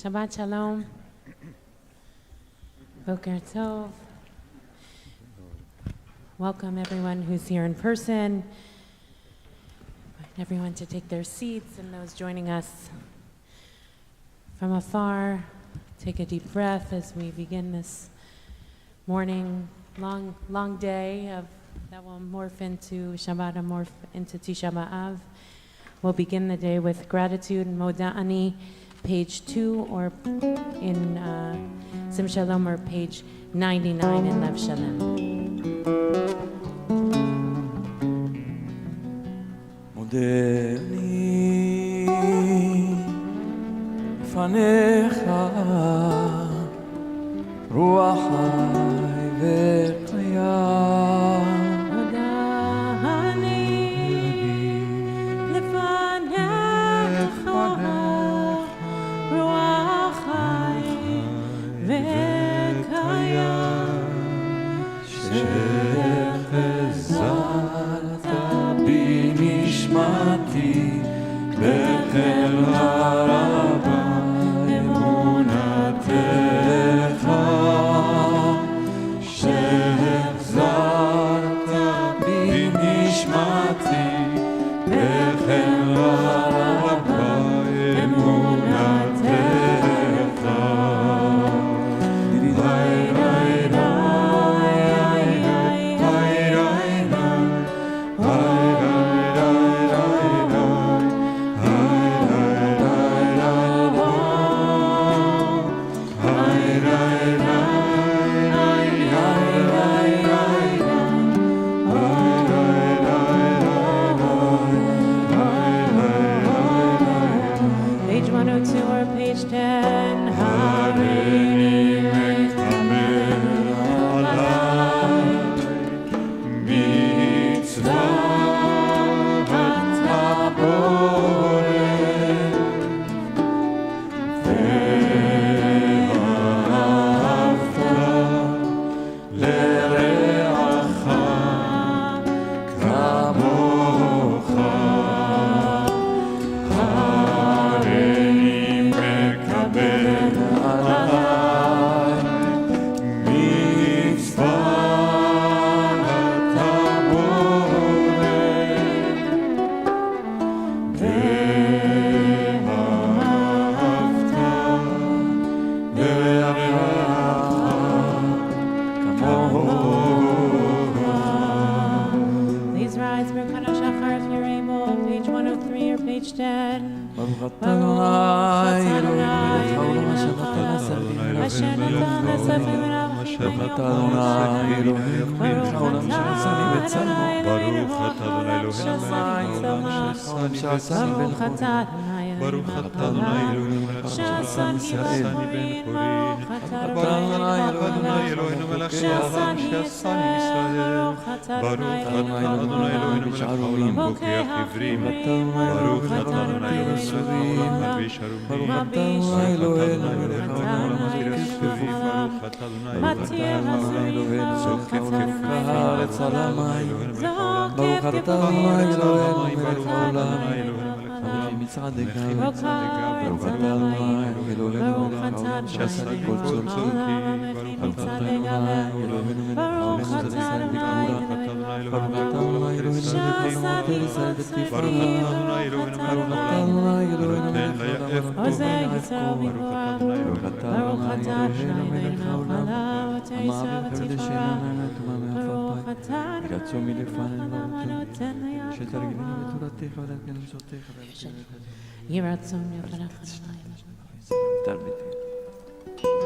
Shabbat Shalom. Boker Tov. Welcome everyone who's here in person. Everyone to take their seats, and those joining us from afar, take a deep breath as we begin this morning, long day that will morph into Shabbat, morph into Tisha B'Av. We'll begin the day with gratitude and Moda'ani, page 2, or in Sim Shalom, or page 99 in Lev Shalem. Moda'ani fanecha ruach hay v'chaya.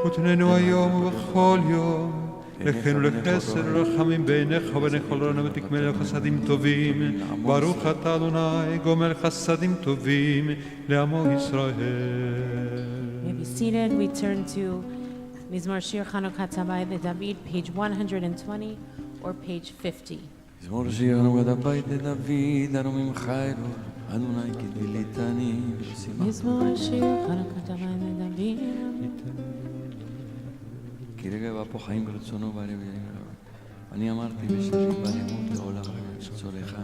ותננו היום ובכל יום לכן ולחסד ולרחמים בעיניך ובעיני כל רונה ותקמל חסדים טובים ברוך אתה אדוני גומל חסדים טובים לעמו ישראל. Be seated. We turn to Mizmor Shir Chanukah Tabay the David, page 120 or page 50. מזמור שיר חנוכת הבית לדוד, אנו ממך אלוה, אדוני כי דיליתני. מזמור שיר חנוכת הבית לדוד. כי רגע בא פה חיים ברצונו בערב. אני אמרתי בשלישי בלימוד לעולם רצונך,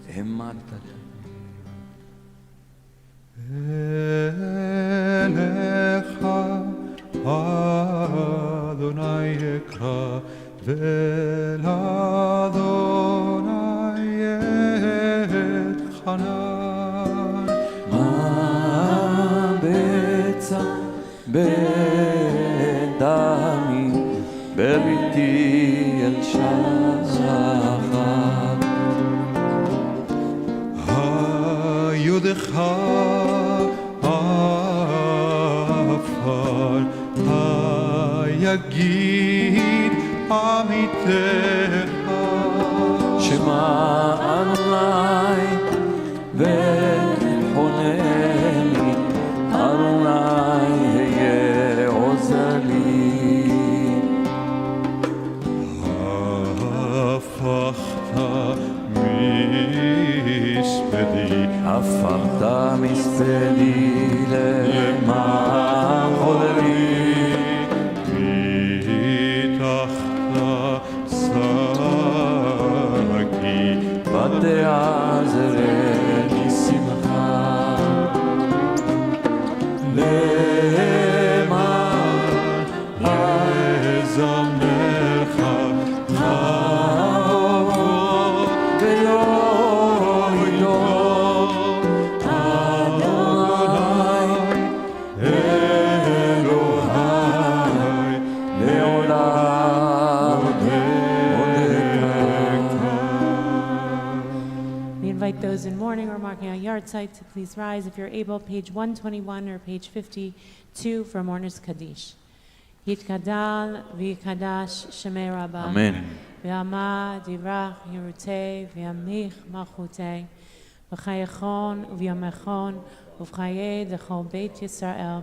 האמנת לי. אליך אדוני אקרא ואל אדוני אתחנן. מה בצע בדמי בריתי אל שחר, היודך עפר, היגיד עמיתך, שמע אדוני וחונני, אדוני היה עוזר לי. הפכת מספדי למען חוללי, פיתחת שקי ותעזרני שמחה, למען אזמרך those in mourning or marking a yard site to please rise if you're able, page 121 or page 52 for Mourner's Kaddish. Yitkadal v'yikadash shemei Rabba. Amen. V'yama divrach yerutei v'yamich malchutei v'chayechon v'yamechon v'chayei d'chol Beit Yisrael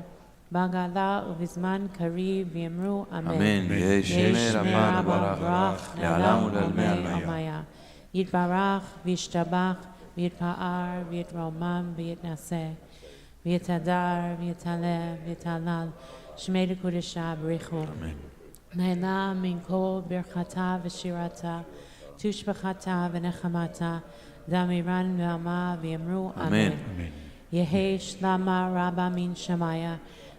b'gala u'vizman kariv v'yamru Amen. Amen. Yeh shemei Rabba barach le'alam u'l'almei almaya. Yitbarach v'yishtabach v'yitpa'ar v'yitromam v'yitnaseh v'yitadar v'yitaleh v'yitalal shmei l'kudesha b'richu. Na'ela min kol birchata v'shirata tushbachata v'nechamata damiran v'ama v'yamru Amen. Yehi shlama rabba min shamaya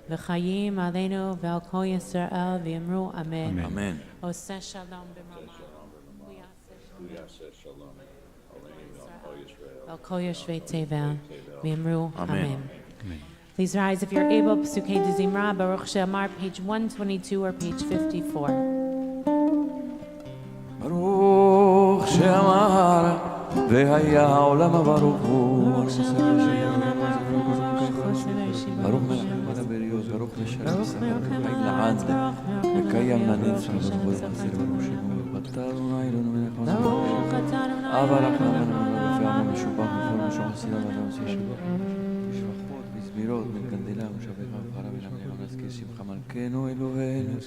v'chayim aleinu v'al kol Yisrael v'yamru Amen. Amen. Oseh shalom b'mama. Al kol yoshvei tevel v'yamru Amen. Please rise if you're able. Psukei de Zimra, Baruch She'amar, page 122 or page 54. Baruch She'amar v'haya ha'olam baruch hu. Baruch melech ha'beriyot, Baruch Meshalem Sa'ar, Baruch La'ad, Mekayam Nanitz, Baruch Chasir, Baruch Shemu, Bata Adonai Elonu melech ha'olam, Avarach Adonai v'yama meshubach v'chol meshubach hasidah v'adam sishubach. מזמירות, מן קנדלה ומשבחה ובחרה ולמלך ונזכיר שמך מלכנו אלוהינו.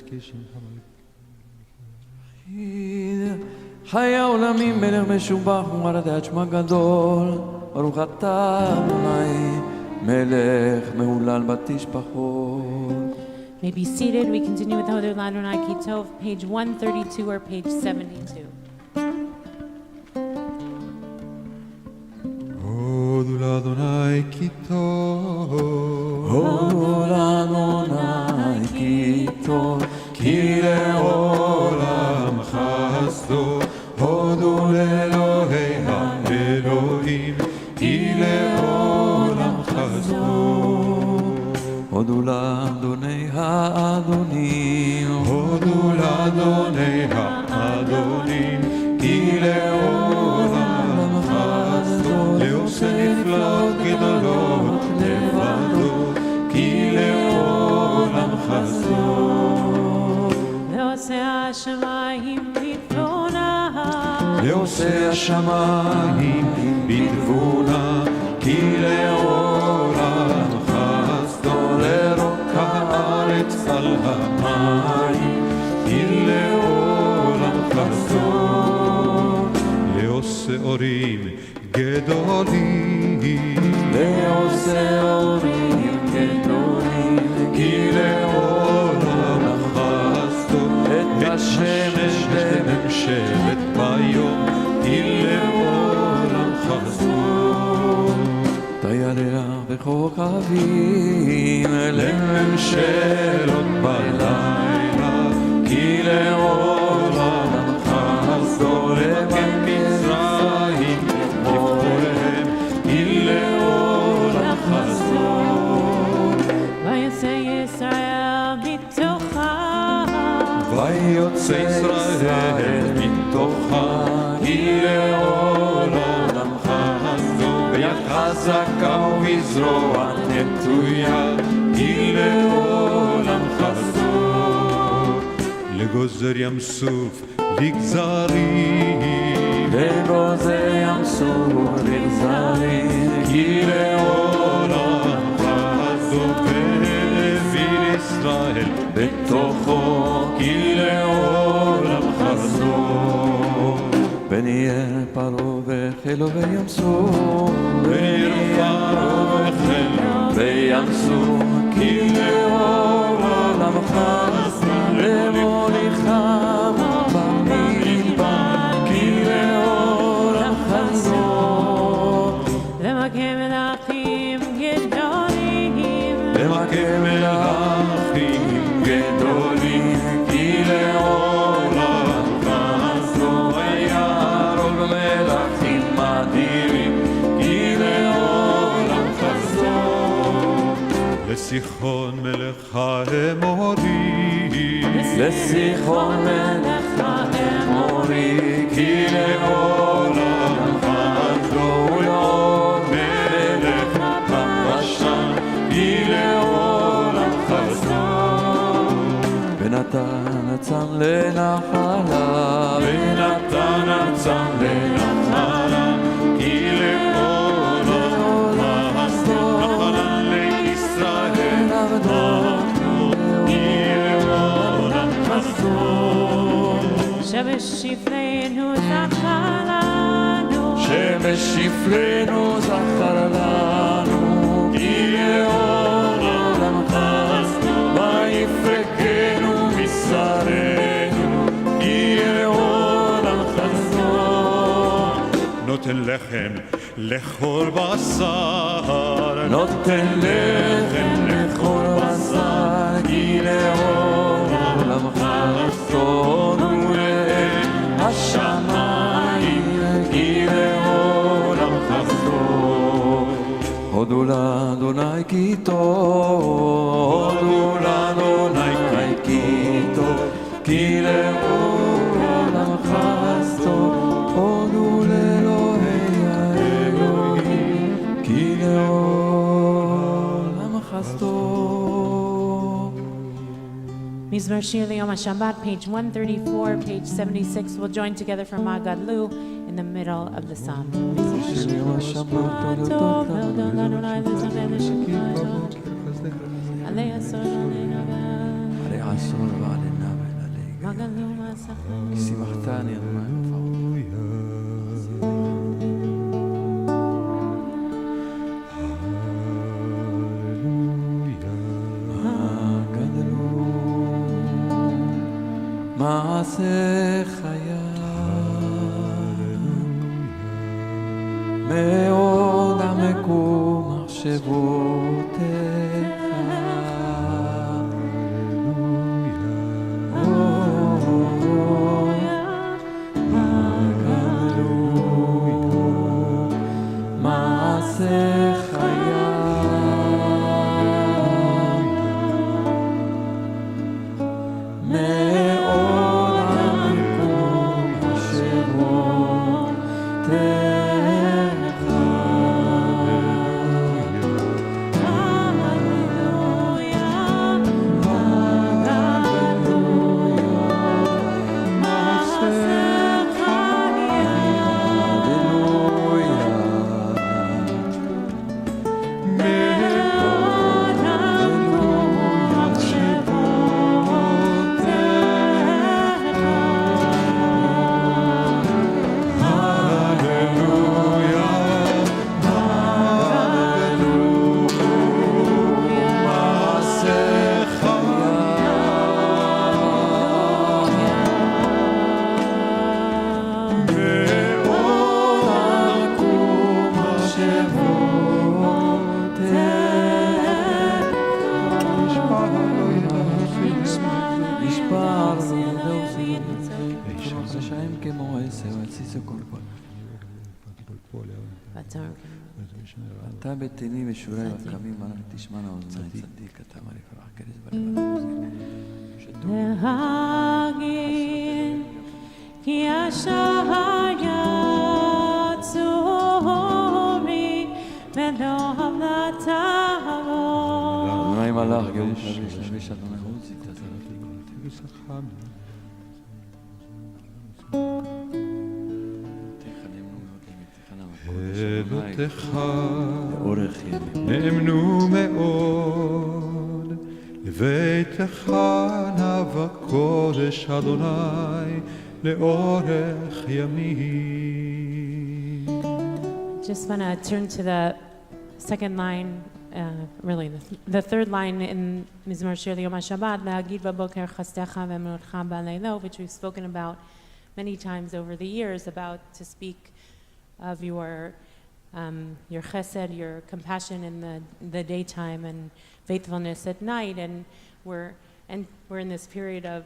חיי העולמים מלך משובח ומרדת שמה גדול, ברוך אתה אדוני מלך מהולל בתשבחות. May be seated. We continue with Hoder Ladonai Kitov, page 132 or page 72. הודו לאדוני כי טוב, הודו לאדוני כי טוב, כי לעולם חסדו, הודו לאלוהי האלוהים, כי לעולם חסדו. הודו לאדוני האדונים, הודו לאדוני האדונים, כי לעולם חסדו, לעושה נפלאות גדולות לבדו, כי לעולם חסדו. לעושה השמיים בתבונה, לעושה השמיים בתבונה, כי לעולם חסדו, לרוקע הארץ על המים, כי לעולם חסדו. לעושה אורים גדולים, לעושה אורים גדולים, כי לעולם חסדו, את השמש בממשלת ביום, כי לעולם חסדו. תירח וכוכבים לממשלות בלילה כי לאור עולמך חסדו לבן מצרים לבחוריהם כי לאור עולמך חסדו ויצא ישראל מתוכה ויוצא ישראל מתוכה כי לאור עולמך חסדו ביד חזקה ובזרוע נטויה כי לאור עולמך חסדו לגוזר ים סוף לגזרים לגוזר ים סוף לגזרים כי לאור עולמך חסדו והביא ישראל בתוכו כי לאור עולמך חסדו פן יהיה פרעה וחילו בים סוף פן יהיה פרעה וחילו בים סוף כי לאור עולמך למוליך במדבר כי לאור עולמך למכה מלכים גדולים למכה מלכים גדולים כי לאור עולמך וירום מלכים אדירים כי לאור עולמך לסיחון מלך האמורי לסיחון מלך האמורי כי לאור עולמך ולעוד מלך הבשן כי לאור עולמך ונתן הצאן לנחלה ונתן הצאן לנחלה כי לאור עולמך נחלה לישראל עבדו כי לאור עולמך שבשפלנו זכר לנו שבשפלנו זכר לנו כי לאור עולמך ויפקנו משרנו כי לאור עולמך נותן לחם לכל בשר נותן לחם לכל בשר כי לאור עולמך ונראה השמיים כי לאור עולמך הודו לאדוני כי טוב הודו לאדוני כי טוב כי לאור עולמך הודו לאלוהי האלוהים כי לאור עולמך Mizmor Shir L'Yom HaShabbat, page 134, page 76. We'll join together for Magad Lu in the middle of the psalm. מעשה חיי מאוד עמקו מחשבותיך מעשה חיי רשעים כמו עשב, התסיסו כל כל. אתה בתני ושורי וקמים, תשמענה אוזני צדיק, אתה מרי פרח כרס בלבד. להגיד כי השהיה צורי ולא המלטה בו. אדוני מלאך גאו שלביש לביש אדוני עוזי תזרת לגאול. עדותיך נאמנו מאוד, לביתך נאווה קודש אדוני לאורך ימים. Just want to turn to the second line, really the third line in Mizmor Shir Yom HaShabbat, להגיד בבוקר חסדך ואמונתך בלילות, which we've spoken about many times over the years, about to speak of your chesed, your compassion in the daytime and faithfulness at night, and we're in this period of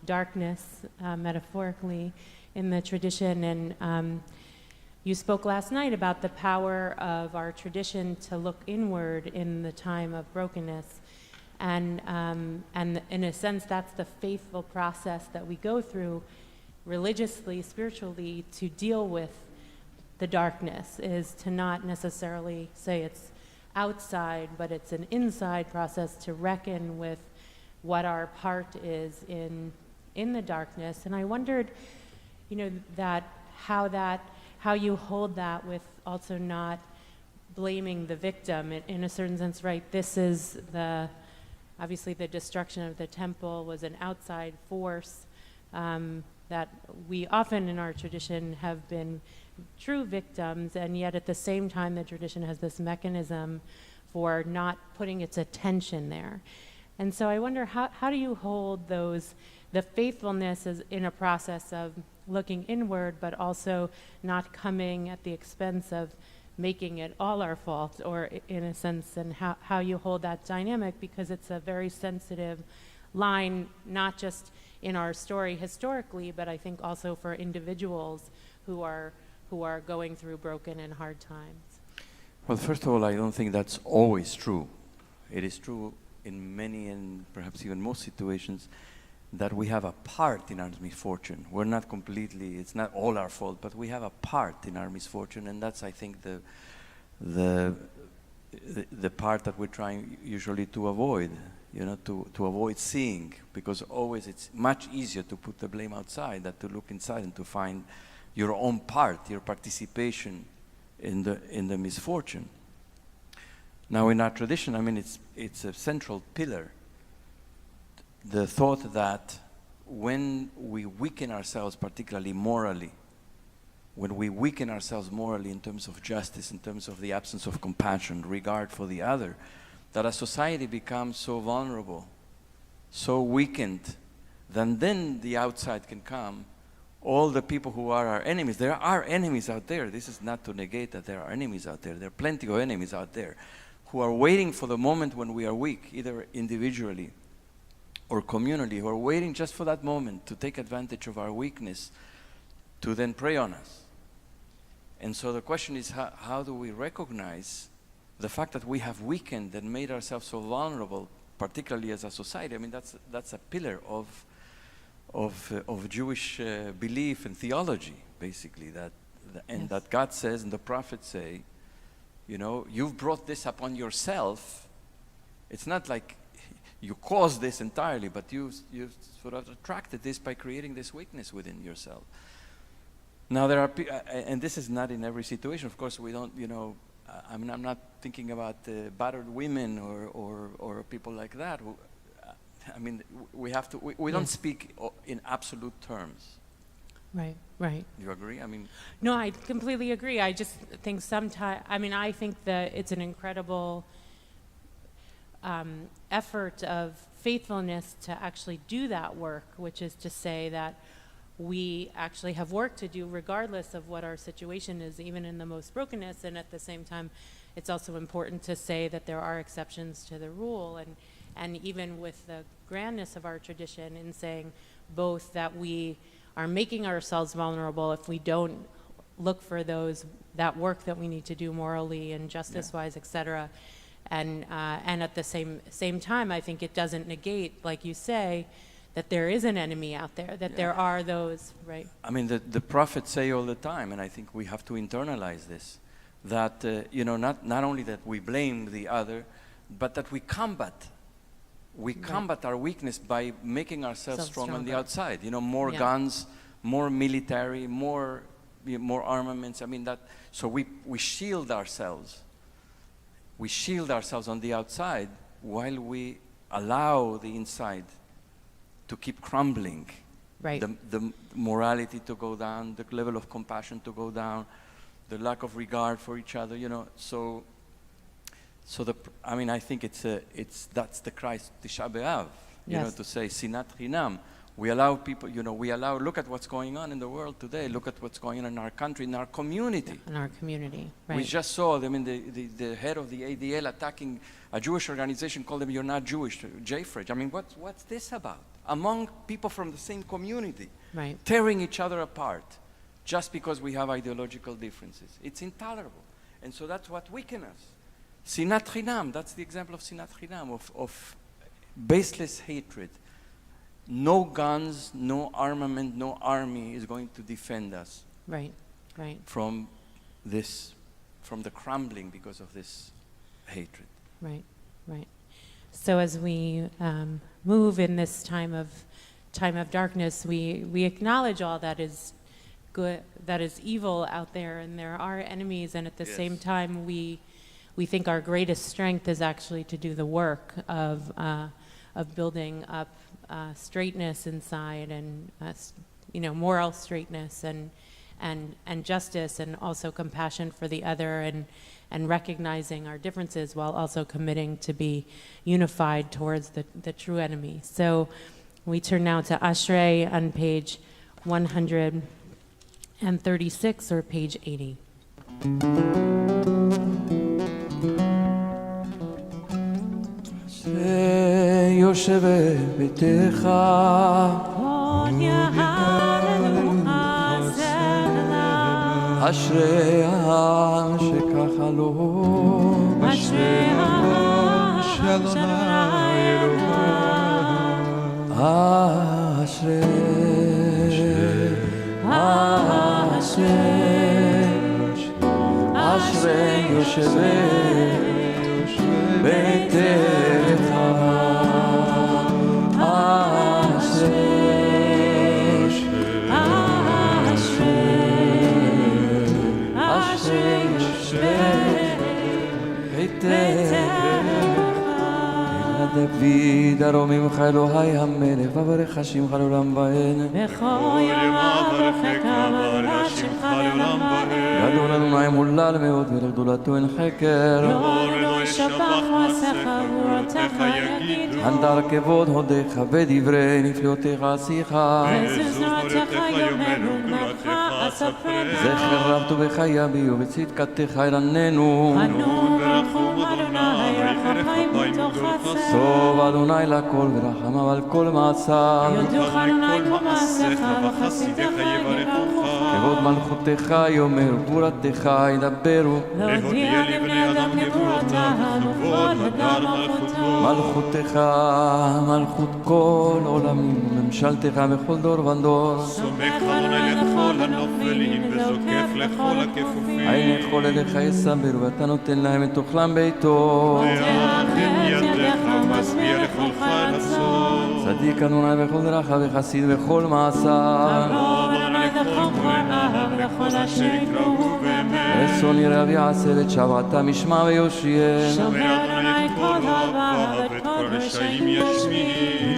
darkness, metaphorically, in the tradition. And you spoke last night about the power of our tradition to look inward in the time of brokenness, and in a sense, that's the faithful process that we go through religiously, spiritually, to deal with the darkness, is to not necessarily say it's outside, but it's an inside process to reckon with what our part is in the darkness. And I wondered, how you hold that with also not blaming the victim in a certain sense, right? This is obviously the destruction of the temple was an outside force that we often in our tradition have been true victims, and yet at the same time the tradition has this mechanism for not putting its attention there. And so I wonder, how do you hold the faithfulness is in a process of looking inward, but also not coming at the expense of making it all our fault, or in a sense, and how you hold that dynamic, because it's a very sensitive line, not just in our story historically, but I think also for individuals who are going through broken and hard times. Well, first of all, I don't think that's always true. It is true in many and perhaps even most situations that we have a part in our misfortune. We're not completely, it's not all our fault, but we have a part in our misfortune, and that's, I think, the part that we're trying usually to avoid, to avoid seeing, because always it's much easier to put the blame outside than to look inside and to find your own part, your participation in the misfortune. Now, in our tradition, I mean, it's a central pillar, the thought that when we weaken ourselves, particularly morally, when we weaken ourselves morally in terms of justice, in terms of the absence of compassion, regard for the other, that a society becomes so vulnerable, so weakened, then the outside can come. All the people who are our enemies, there are enemies out there. This is not to negate that there are enemies out there. There are plenty of enemies out there who are waiting for the moment when we are weak, either individually or communally, who are waiting just for that moment to take advantage of our weakness to then prey on us. And so the question is, how do we recognize the fact that we have weakened and made ourselves so vulnerable, particularly as a society? I mean, that's a pillar of Jewish belief and theology, basically, that God says and the prophets say, you've brought this upon yourself. It's not like you caused this entirely, but you sort of attracted this by creating this weakness within yourself. Now there are, and this is not in every situation. Of course, we don't, I mean, I'm not thinking about battered women or people like that. I mean, we don't speak in absolute terms. Right. You agree? I mean, no, I completely agree. I just think sometimes, I think that it's an incredible effort of faithfulness to actually do that work, which is to say that we actually have work to do regardless of what our situation is, even in the most brokenness. And at the same time, it's also important to say that there are exceptions to the rule, and even with the grandness of our tradition in saying both that we are making ourselves vulnerable if we don't look for that work that we need to do morally and justice-wise, etc. And at the same time, I think it doesn't negate, like you say, that there is an enemy out there, that there are those, right? I mean, the prophets say all the time, and I think we have to internalize this, that, not only that we blame the other, but that we combat our weakness by making ourselves strong on the outside. More guns, more military, more armaments. I mean, so we shield ourselves. We shield ourselves on the outside while we allow the inside to keep crumbling. Right. The morality to go down, the level of compassion to go down, the lack of regard for each other. I think that's the Christ Tisha B'Av. To say sinat chinam. We allow people, look at what's going on in the world today. Look at what's going on in our country, in our community. Right. We just saw them the head of the ADL attacking a Jewish organization, called them, "You're not Jewish," Jafrich. I mean, what's this about? Among people from the same community, right, tearing each other apart just because we have ideological differences. It's intolerable. And so that's what weakens us. Sinat chinam, that's the example of sinat chinam, of baseless hatred. No guns, no armament, no army is going to defend us. Right. From the crumbling because of this hatred. Right. So as we move in this time of darkness, we acknowledge all that is good, that is evil out there, and there are enemies, and at the same time we think our greatest strength is actually to do the work of building up straightness inside, and moral straightness, and justice, and also compassion for the other, and recognizing our differences while also committing to be unified towards the true enemy. So we turn now to Ashrei on page 136 or page 80. יושב ביתך אשרי העם שככה לו אשרי העם שלמה אשרי יושב ביתך דוד ארומים אלוהי המלך וברך שמך לעולם ועד בכל יום ברכך וברך שמך לעולם ועד גדול אדוני מולל מאוד ולגדולתו אין חקר לא ישבח מעשיך וגבורתך יגידו הנדר כבוד הודיך ודברי נפלאותיך עשיך ועזוז נעתך יאמרו גדולתך אספר זכר רב טובך יביאו וצדקתך ירננו חנון ורחום אדוני רחמי מתוך חסד טוב אדוני לכל ורחמיו על כל מעשיו יודוך אדוני כל מעשיך וחסידיך יברכוך כבוד מלכותך יאמרו גבורתך ידברו להודיע לבני אדם גבורתה וכבוד הדר מלכותו מלכותך מלכות כל עולמים ממשלתך בכל דור ודור סומך אדוני לכל הנופלים וזוקף לכל הכפופים עין יכול אליך יסברו ואתה נותן להם את אוכלם ביתו תאחד ידיך ומשביע לכל חלצות צדיק אדוני בכל דרכיו וחסיד בכל מעשיו קרוב אדוני לכל קוראיו ולכל אשר יקראו באמת אסון ירא ויעשה את שבעתה משמע ויושיע שומר אדוני כל אוהביו ואת כל רשעים ישמיע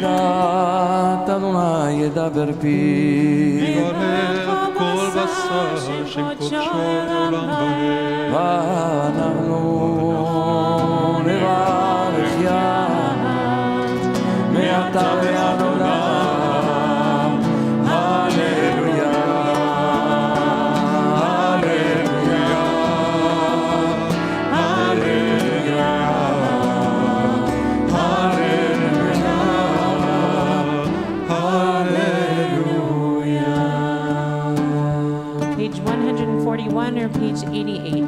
תהילת אדוני ידבר פי יברך כל בשר שם קודשו לעולם ועד ואנחנו נברך ים מעתה ועד עולם הללויה הללויה הללויה הללויה הללויה 141 or page 88.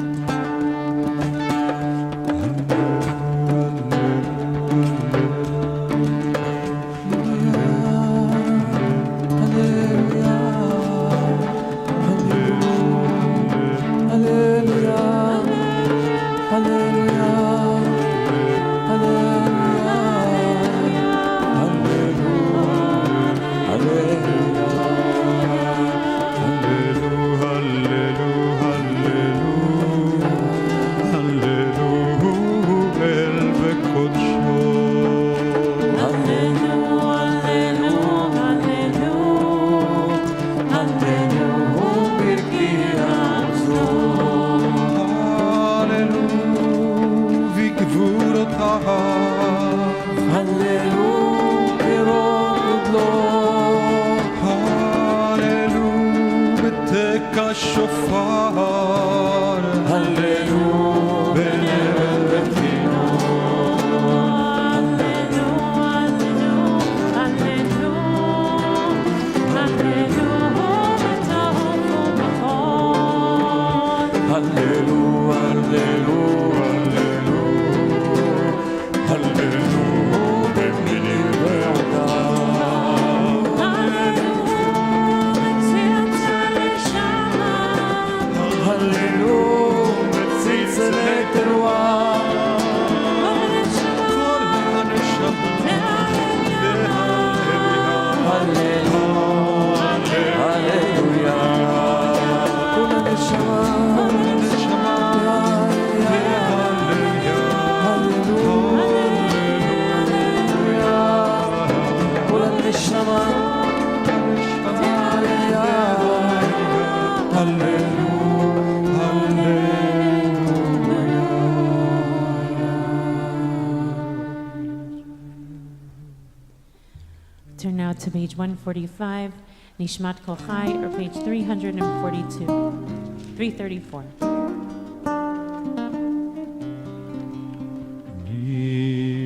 Turn now to page 145, Nishmat Kol Chai, or page 334.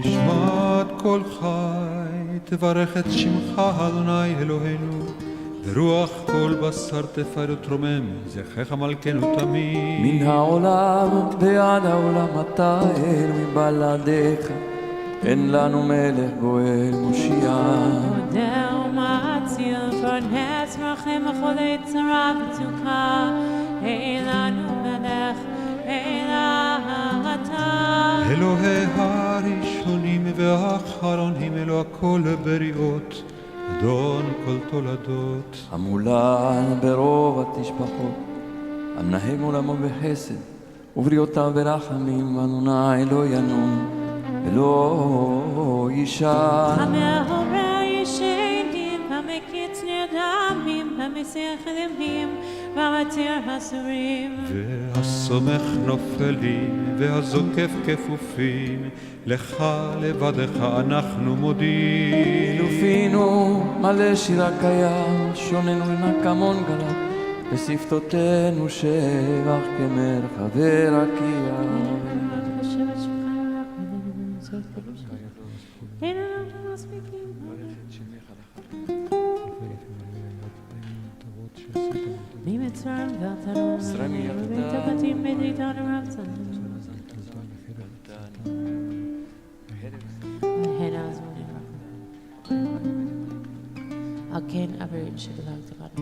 נשמת כל חי, תברך את שמך אדוני אלוהינו, ורוח כל בשר תפאר ותרומם, זכרך מלכנו תמיד. מן העולם ועד העולם אתה אל מבלעדיך, אין לנו מלך גואל מושיע. Nadel Matil von Herz Rachem Acholei Tzara V'Tuka, Eilanu Melech Eilata. אלוהי הראשונים והאחרונים, אלוה כל הבריאות, אדון כל תולדות. המולן ברוב התשבחות, המנהל עולמו בחסד, ובריאותיו ברחמים, אדוני לא ינום ולא יישן. המאחורי ישנים, המקיץ נרדמים, המסיח חלמים, והמתיר הסורים. והסומך נופלים, והזוקף כפופים, לך לבדך אנחנו מודים. אלופינו מלא שירה קיים, שוננו לנקמון גלה, בשפתותינו שבח כמרחה ורקיע. ממצרים ואתנו, ובית הבתים בדיתן רבצן. Again, ever should belong to God.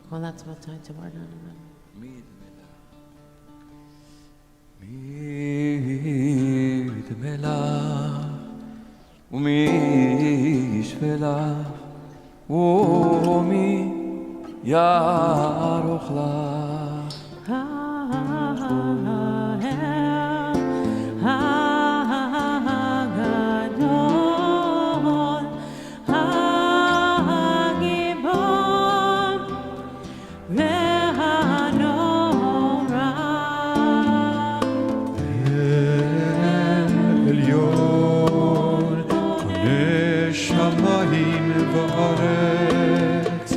Well, that's what time to word on. מית מלח ומי ישפלח ומי יערוך לך. וארץ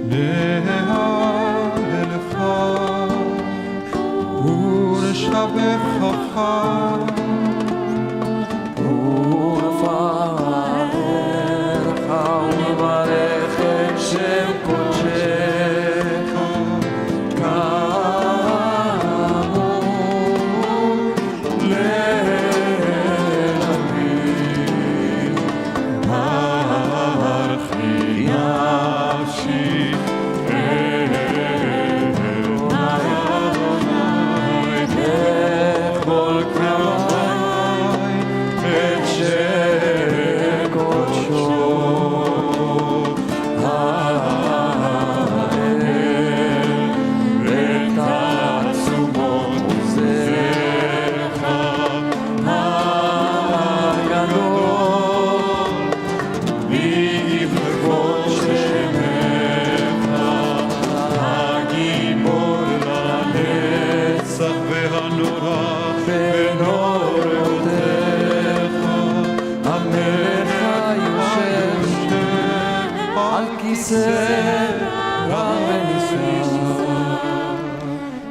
נהלל לך לברכה. ונפארך ומברך את שם קודשך כאמור ליל אביב. ברכי נפשי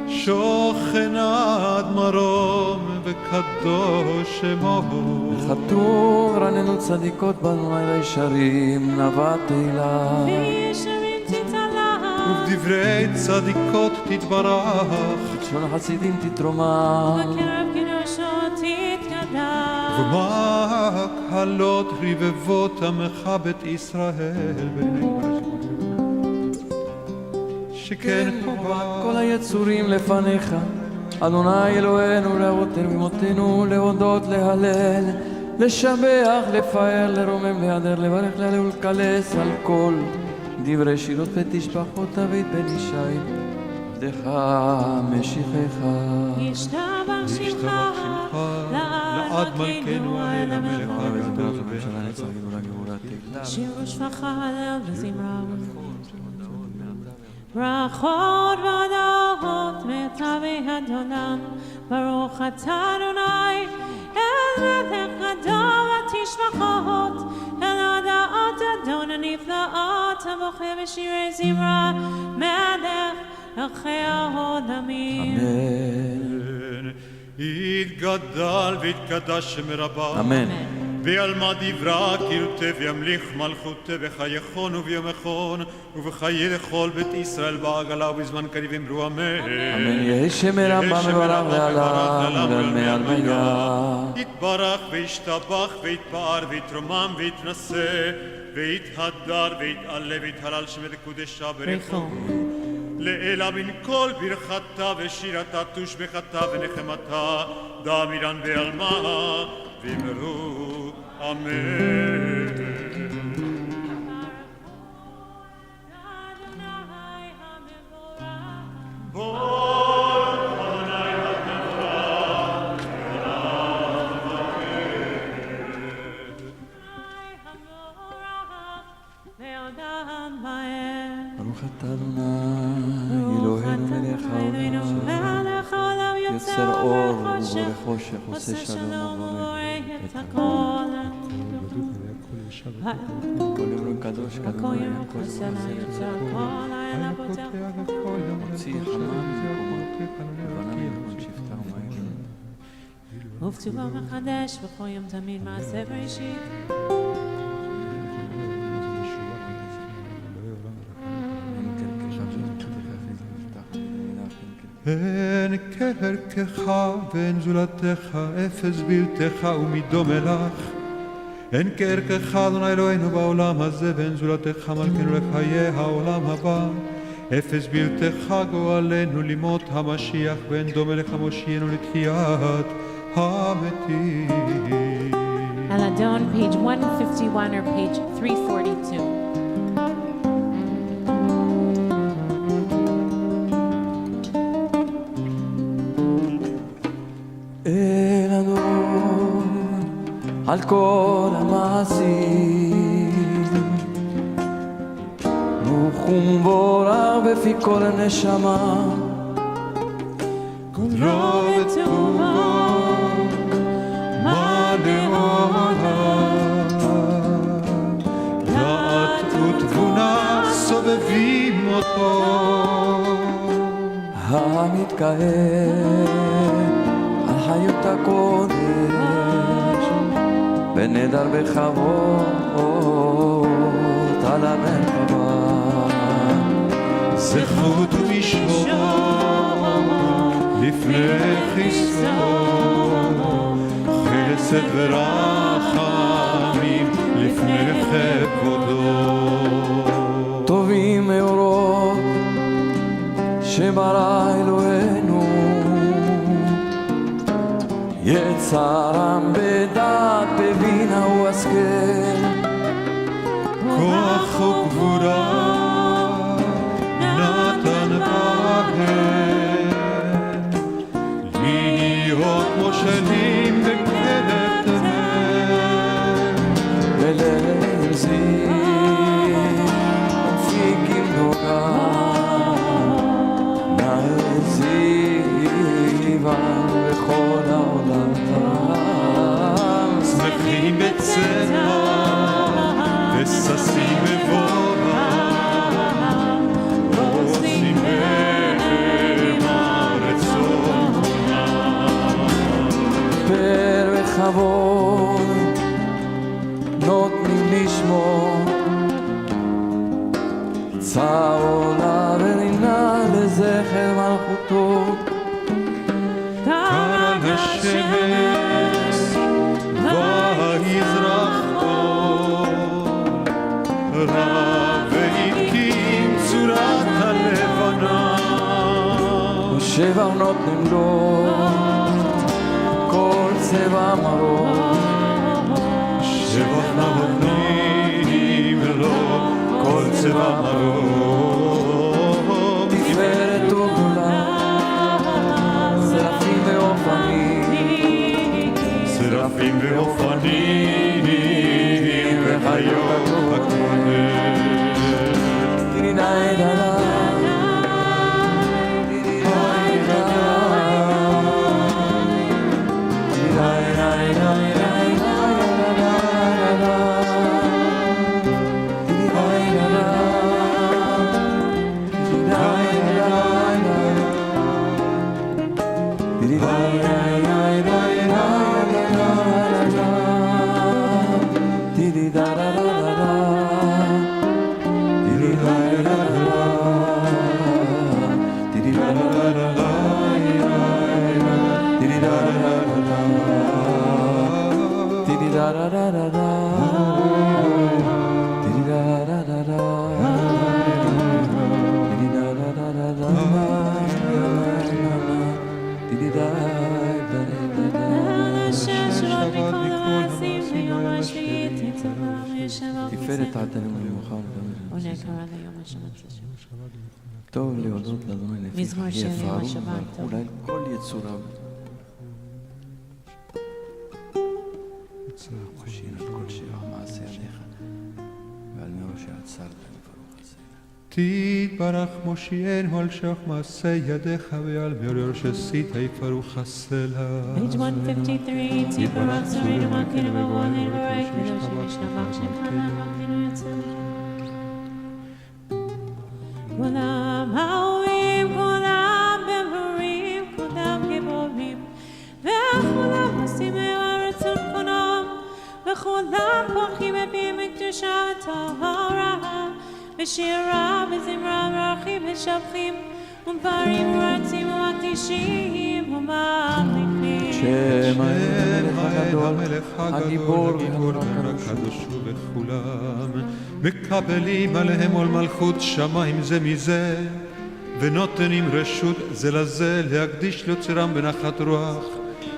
שוכן עד מרום וקדוש שמו. וכתוב רננו צדיקות בנו אל הישרים נבט תהילה ובדברי צדיקות תתברך לשון החסידים תתרומם ומה הקהלות רבבות עמך בית ישראל שכן חובה כל היצורים לפניך אדוני אלוהינו להרותנו במותנו להודות להלל לשבח לפאר לרומם להדר לברך להלל ולקלס על כל דברי שירות ותשבחות דוד בן ישי עבדך משיחך ישתבח שמך לעד מלכנו אל המלך הגדול שיר ושפחה הלל וזמרה ברכות והודעות מטבי הדולם ברוך אתה אדוני אל מלך גדול ותשבחות אל הודעות אדון הנפלאות הבוכה בשירי זמרה מלך מלכי העולמים יתגדל ויתקדש שם רבה אמן ועלמא דברה קרתה וימליך מלכותה בחייכון וביומכון ובחיי לכל בית ישראל בעגלה ובזמן קריב אמרו אמן. אמן יהי שם רבה מברך לעולם ולעלמי עלמיה. יתברך וישתבח ויתפאר ויתרומם ויתנשא ויתהדר ויתעלה ויתהלל שם לקודשה ברכו לאלה מן כל ברכתה ושירתה תושבחתה ונחמתה דמירן ועלמה ואמרו אמן. ברוך אתה אדוני אלוהינו מלך העולם יוצר אור ובורא חושך עושה שלום ובורא את הכל אמרו קדוש קדוש מוציא חמה ממקומו לבנה ממקום שפתה ומים ובטובו מחדש בכל יום תמיד מעשה בראשית אין כערכך ואין זולתך אפס בלתך ומדומה לך אין כערכך אדוני אלוהינו בעולם הזה ואין זולתך מלכנו לחיי העולם הבא אפס בלתך גואלנו לימות המשיח ואין דומה לך מושיענו לתחיית המתים. Aladon, page 151 or page 342. על כל המעשים רוחום בורח בפי כל הנשמה כולו וטובו מלא עולם דעת ותבונה סובבים אותו המתקהל על חיות הקודש ונדר בכבוד על המרחבה זכות ומשמור לפני חיסון חסד ורחמים לפני כבודו טובים מאורות שברא אלוהינו יצרם בדעת בבינה והשכל כוח וגבורה נתן בהם להיות מושלים בכלב תבל ולהזיק מפיקים נוגה נעזיבם בכל העולם שמחים בצבע וששים בבורה עושים בהם הרצון פר וכבוד נותנים לשמור צעולה ורינה לזכר מלכותו קרא השמש ויזרח אור רב והקים צורת הלבנה ושבע נותנים לו כל צבע מרור שבח נותנים לו כל צבע מרור תפארת וגדולה שרפים ואופנים שרפים ואופנים וחיות הקודש תריני דלה תפארת עתנו מיוחד טוב להודות לאדוני לפי יפארו ואולי כל יצוריו מושיע על כל שירה מעשה ידיך ועל מאור שעצרת וברוך עשית תתברך מושיענו על שך מעשה ידיך ועל מאור שעשית יפרוך הסלע Page 153, תתברך שרינו מלכנו וגואלנו וראה קדוש ושנבח שמך להמתנו יצאנו כולם אהובים, כולם במורים, כולם גיבורים וכולם נושאים רצון קונם וכולם פורחים מפיהם מקדושת טהרה בשירה בזמרה מברכים ושבחים ומפרים ורצים ומקדישים וממליכים שם המלך הגדול הגיבור והקדוש הוא בכולם מקבלים עליהם עול מלכות שמיים זה מזה ונותנים רשות זה לזה להקדיש ליוצרם בנחת רוח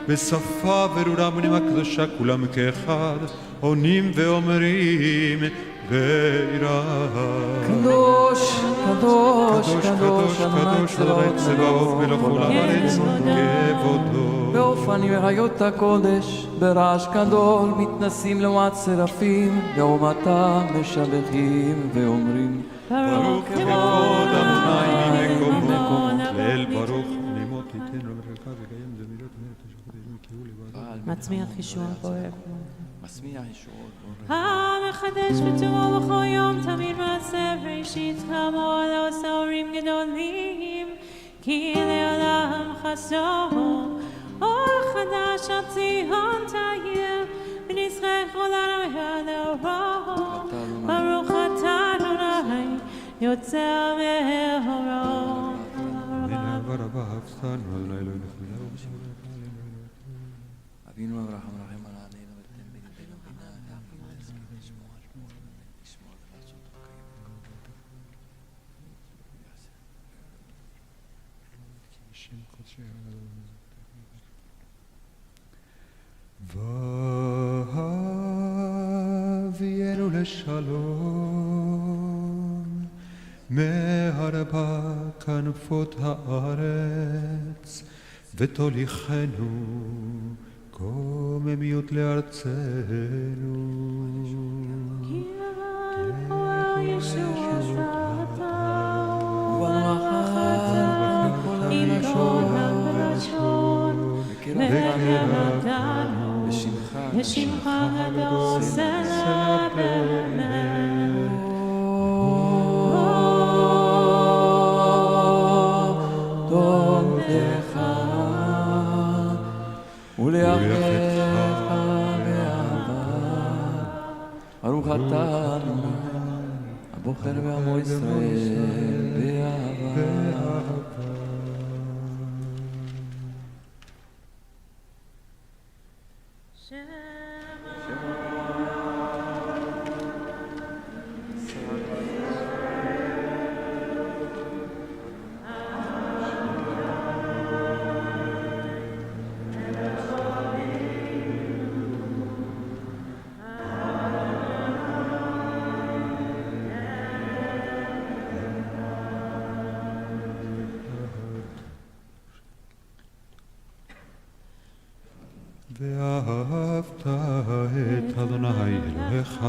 בשפה ברורה בנימה קדושה כולם כאחד עונים ואומרים ביראה קדוש, קדוש, קדוש, קדוש אדוני צבאות ולכל הארץ כבודו באופנים וחיות הקודש ברעש גדול מתנסים לעומת שרפים לעומתם משבחים ואומרים ברוך כבוד אדוני ממקומו לאל ברוך נימות תיתן וברכה וקיים זמירות מלך השכודים כי הוא לבד מצמיח ישועה בוער משמיע ישועות המחדש בטובו בכל יום תמיד מעשה בראשית כמו לא סורים גדולים כי לעולם חסום אור ציון תאיר, ונזכה כולנו מהדרום. ברוך אתה אדוני, יוצר מאורו. אבינו אברהם רחם על העננו ותן בליבנו בינה להבין לשמוע ולעשות והביאנו לשלום מארבע כנפות הארץ ותוליכנו קוממיות לארצנו. כי ישוע אתה וברכת עם כל הלשון וקרבתנו בשמך הגדול סלבנו. טוב לך ולאחריך באהבה. ברוך אתה אדוני הבוחר בעמו ישראל באהבה. ואהבת את אדוני אלוהיך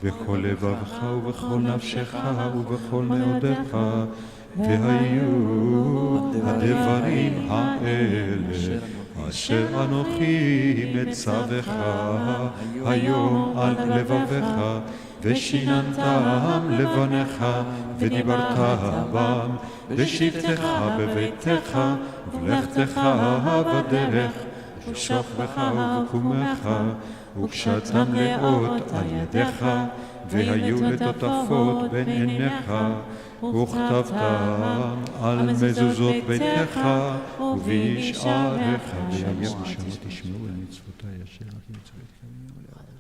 בכל לבבך ובכל נפשך ובכל מאודיך, והיו הדברים האלה אשר אנוכי מצווך היום על לבביך, ושיננתם לבניך ודיברת בם בשבתך בביתך ובלכתך בדרך ושוכבך ובקומך, וקשתם לאות על ידיך, והיו לטוטפות בין עיניך, וכתבתם על מזוזות ביתך ובשעריך. והיה בשמות תשמעו אל מצוותי אשר אני מצוותכם לעולם.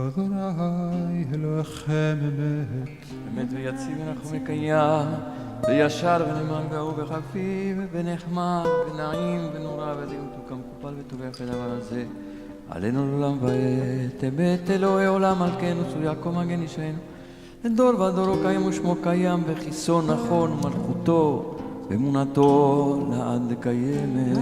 אדוני אלוהיכם אמת. אמת ויציב אנחנו מקיים, וישר ונאמן ואהוב וחפיב ונחמד ונעים ונורא ודין תוקם קופל וטובח הדבר הזה עלינו לעולם ועד. אמת אלוהי עולם מלכנו צור יעקב מגן אישנו, לדור ודורו קיים ושמו קיים, וחיסון נכון ומלכותו ואמונתו לעד קיימת.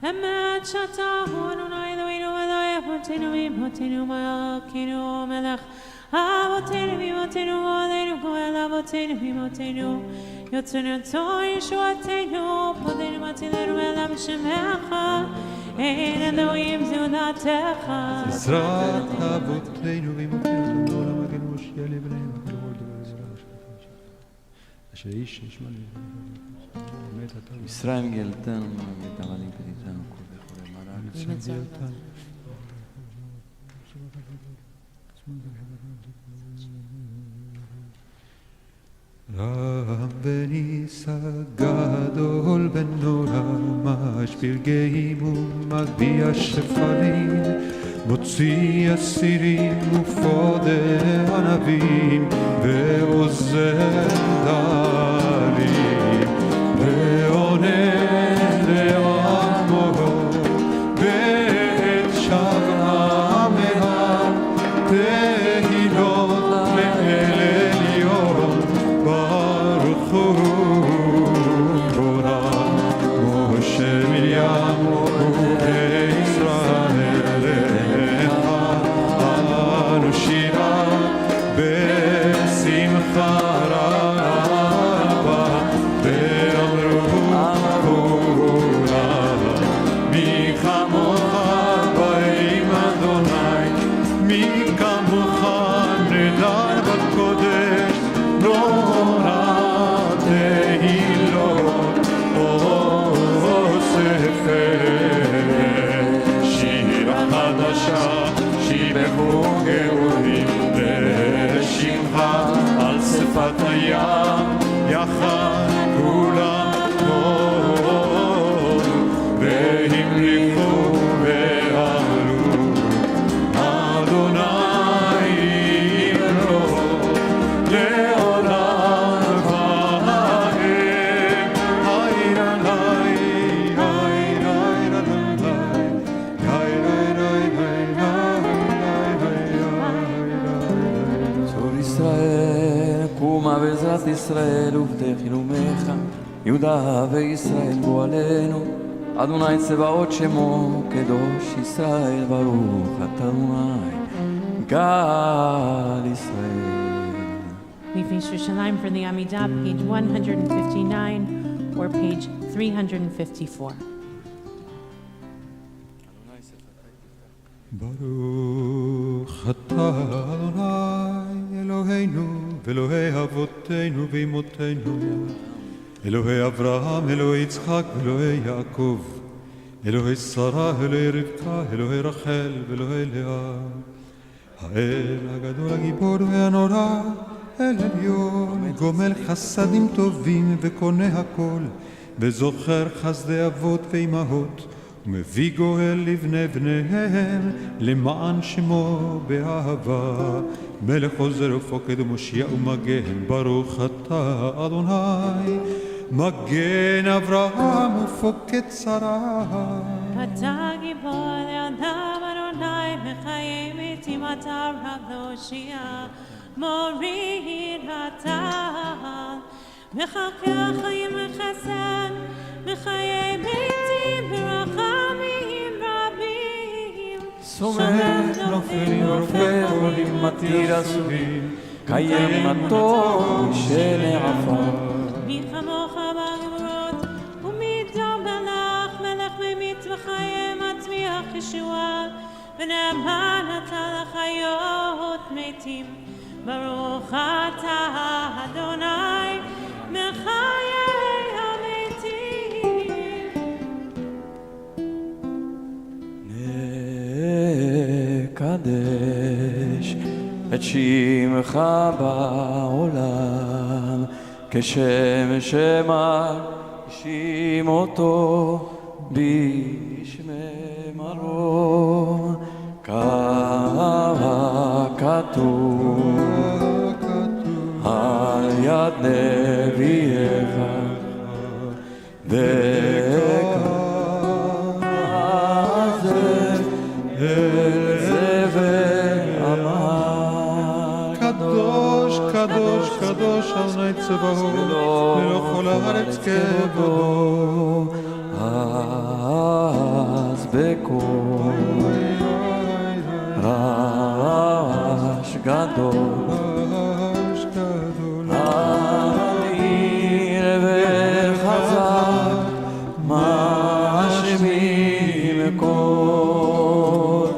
אמת שאתה הוא אדוני אלוהינו ואלוהי אבותינו ואמותינו מלכנו מלך אבותינו ואמותינו ועודנו גואל אבותינו ואמותינו יוצרתו ישועתנו פודינו מצילנו ואלה בשמך אין אלוהים זולתך. עזרת אבותינו ואמותינו לעולם הגן מושיע לבניהם אשר איש ישמע לי. מצרים גאלתנו מבית עמלים פדיתנו כל בכל מרק. רם וניסה גדול ונורא, משפיל גאים ומגביה שפלים, מוציא אסירים ופודה ענבים, ועוזר דלים, ועונה לעמו בעת שבעה מהר, תהילות לאל עליון, ברוך הוא בורא, משה מרים ובישראל אנו שירה בשמחה רבה, ואמרו כולם מי כמוך באים אדוני, מי כמוך נדע בקודש, נורא תהילות אוספת, שירה חדשה שיבחו גאונים לשמך על שפת הים, יחד כולם קול, והמליכו ואמרו אדוני ימלוך לעולם ועד, היי עלי היי צור ישראל, קומה בעזרת ישראל ובדך חילומך, יהודה וישראל גואלנו, אדוני צבאות שמו קדוש ישראל, ברוך אתה אדוני גאל ישראל. We face Yerushalayim for the Amidah, page 159 or page 354. ברוך אתה אדוני אלוהינו ואלוהי אבותינו ואמותינו, אלוהי אברהם, אלוהי יצחק ואלוהי יעקב, אלוהי שרה, אלוהי רבקה, אלוהי רחל ואלוהי לאה, האל הגדול הגיבור והנורא, אל עליון, גומל חסדים טובים וקונה הכל, וזוכר חסדי אבות ואימהות, ומביא גואל לבני בניהם, למען שמו באהבה, מלך עוזר ופוקד ומושיע ומגן, ברוך אתה אדוני, מגן אברהם ופוקד שרה. אתה גיבור לאדם אדוני, מחיה מתים אתה רב להושיע, מוריד אתה, מחכה חיים וחסד, מחיה מתים ברחמים רבים, סומך נופלים ורופא עולים מתיר אסורים, קיים מתוק של עפר. מי כמוך בגבורות, ומי דם מלך, מלך ממית וחיה מצמיח ישועה, ונאמן אתה לחיות מתים, ברוך אתה אדוני מחיי המתים. נקדש את שמך בעולם, כשם שמגשים אותו בשמי מרום, ככתוב על יד נביאך, וכזה אל זבל אמר, קדוש קדוש קדוש אדוני צבאות, מלך כל הארץ כבודו. אז בקול רעש גדול, אדיר וחזק, משמיעים קול,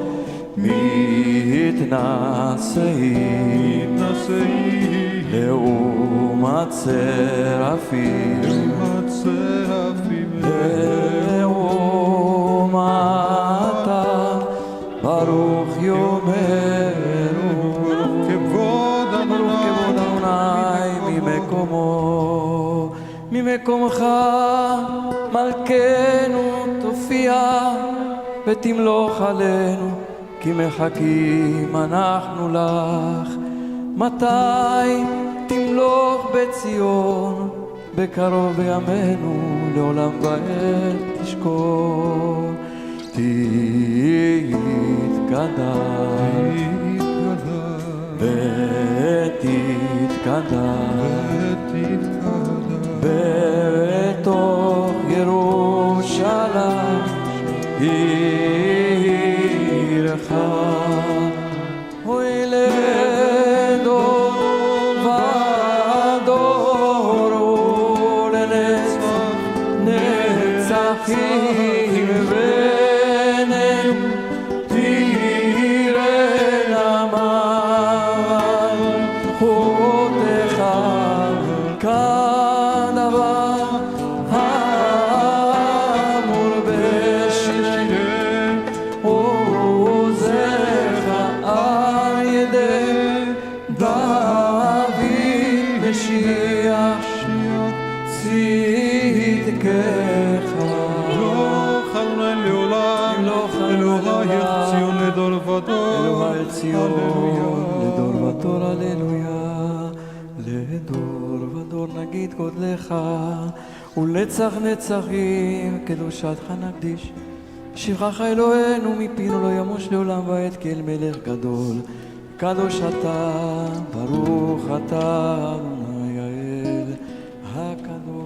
מתנשאים לעומת שרפים, לעומתה ברוך יאמרו, ברוך כבוד אדוני ממקומו ממקומך מלכנו תופיע ותמלוך עלינו כי מחכים אנחנו לך. מתי תמלוך בציון בקרוב בימינו לעולם ועד תשכון. תתקדש ותתקדש בתוך ירושלים עירך. אוי לדור ודור ולנצח נצחים בינינו תראה למלכותך כדבר האמור בשיר עוזך על ידי דוד משיח צדקך. אלוהי ציון לדור ודור, אלוהי ציון לדור ודור, הללויה. לדור ודור נגיד גודלך, ולנצח נצחים קדושתך נקדיש. שבחך אלוהינו מפינו לא ימוש לעולם ועד, כי אל מלך גדול קדוש אתה, ברוך אתה אדוני האל הקדוש.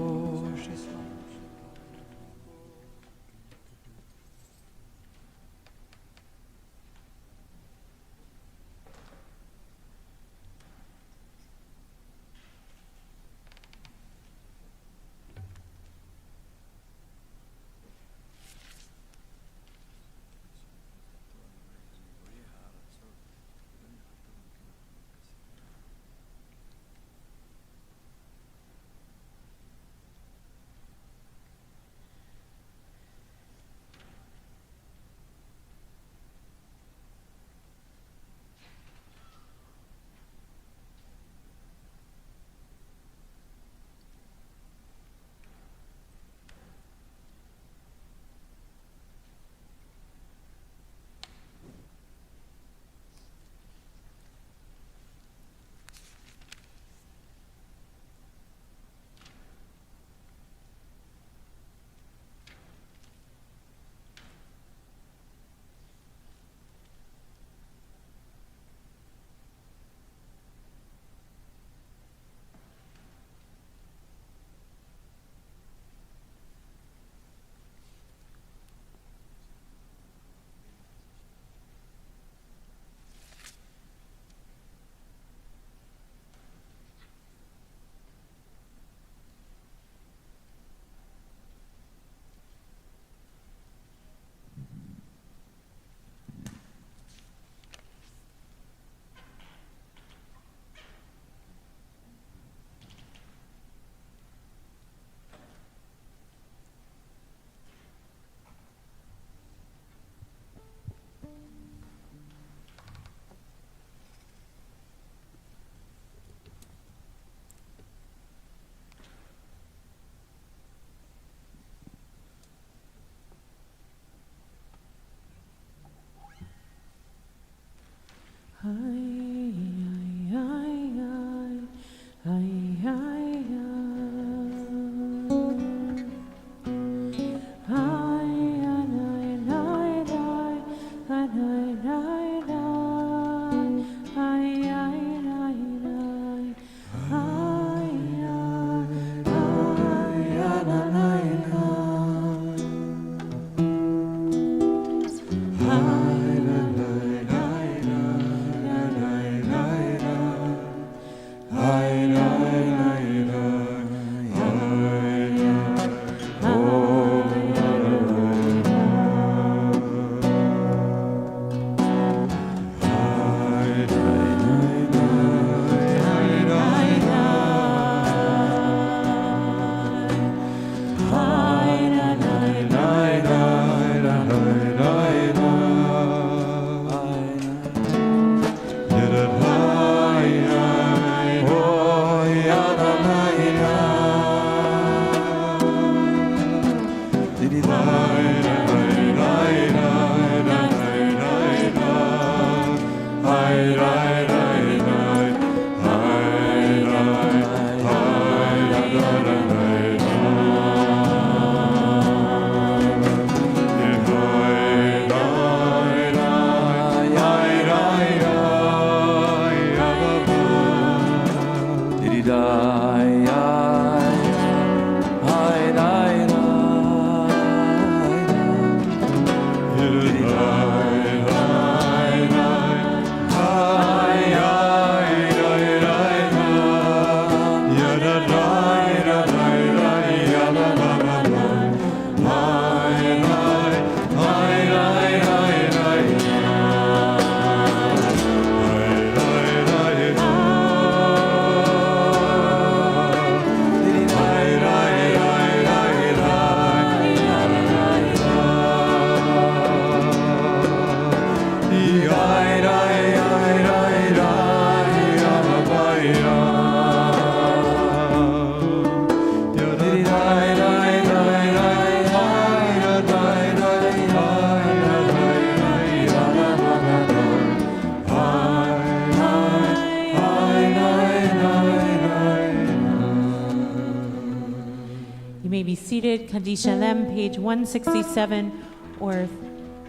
You may be seated. Kaddish Shalem, page 167 or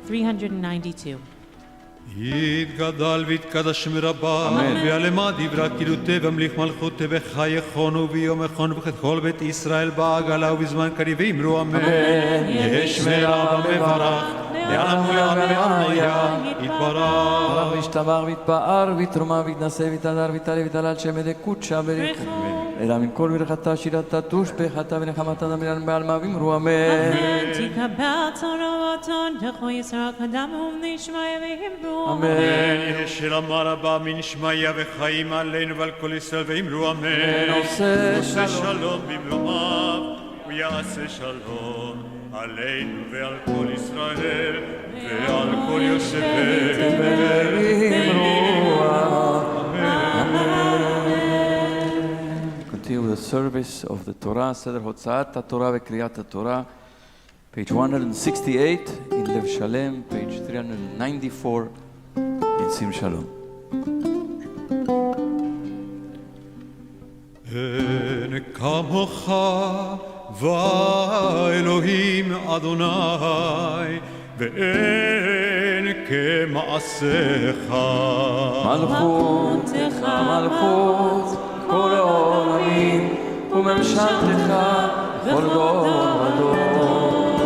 392. יתגדל ויתקדש מרבה ויעלמה דברה קילותי ומליך מלכותי וחייכון וביומכון וככל בית ישראל בעגלה ובזמן קריב ואמרו אמן יש מרבה מברך יעלמו לעלמיה יתברך ברח וישתבח ויתפאר ויתרומה ויתנשא ויתהדר ויתעלה ויתהלל שם ידי קודשה בריחו אלא מן כל ברכתה שירתה תושבחתה ונחמתה דמרן בעלמה ואמרו אמן תקבל צורותון דחו ישראל קדמו ונשמע ואמרו אמן ישלמה רבה מנשמיה וחיים עלינו ועל כל ישראל ואמרו אמן עושה שלום במלומיו ויעשה שלום עלינו ועל כל ישראל ועל כל יושבי Continue with the service of the Torah, Seder Hotzat HaTorah וקריאת התורה, page 168 in Lev Shalem, page 394 in Sim Shalom. אין כמוך ואלוהים אדוני ואין כמעשיך מלכותך מלכות כל העולמים וממשלתך כל דור ודור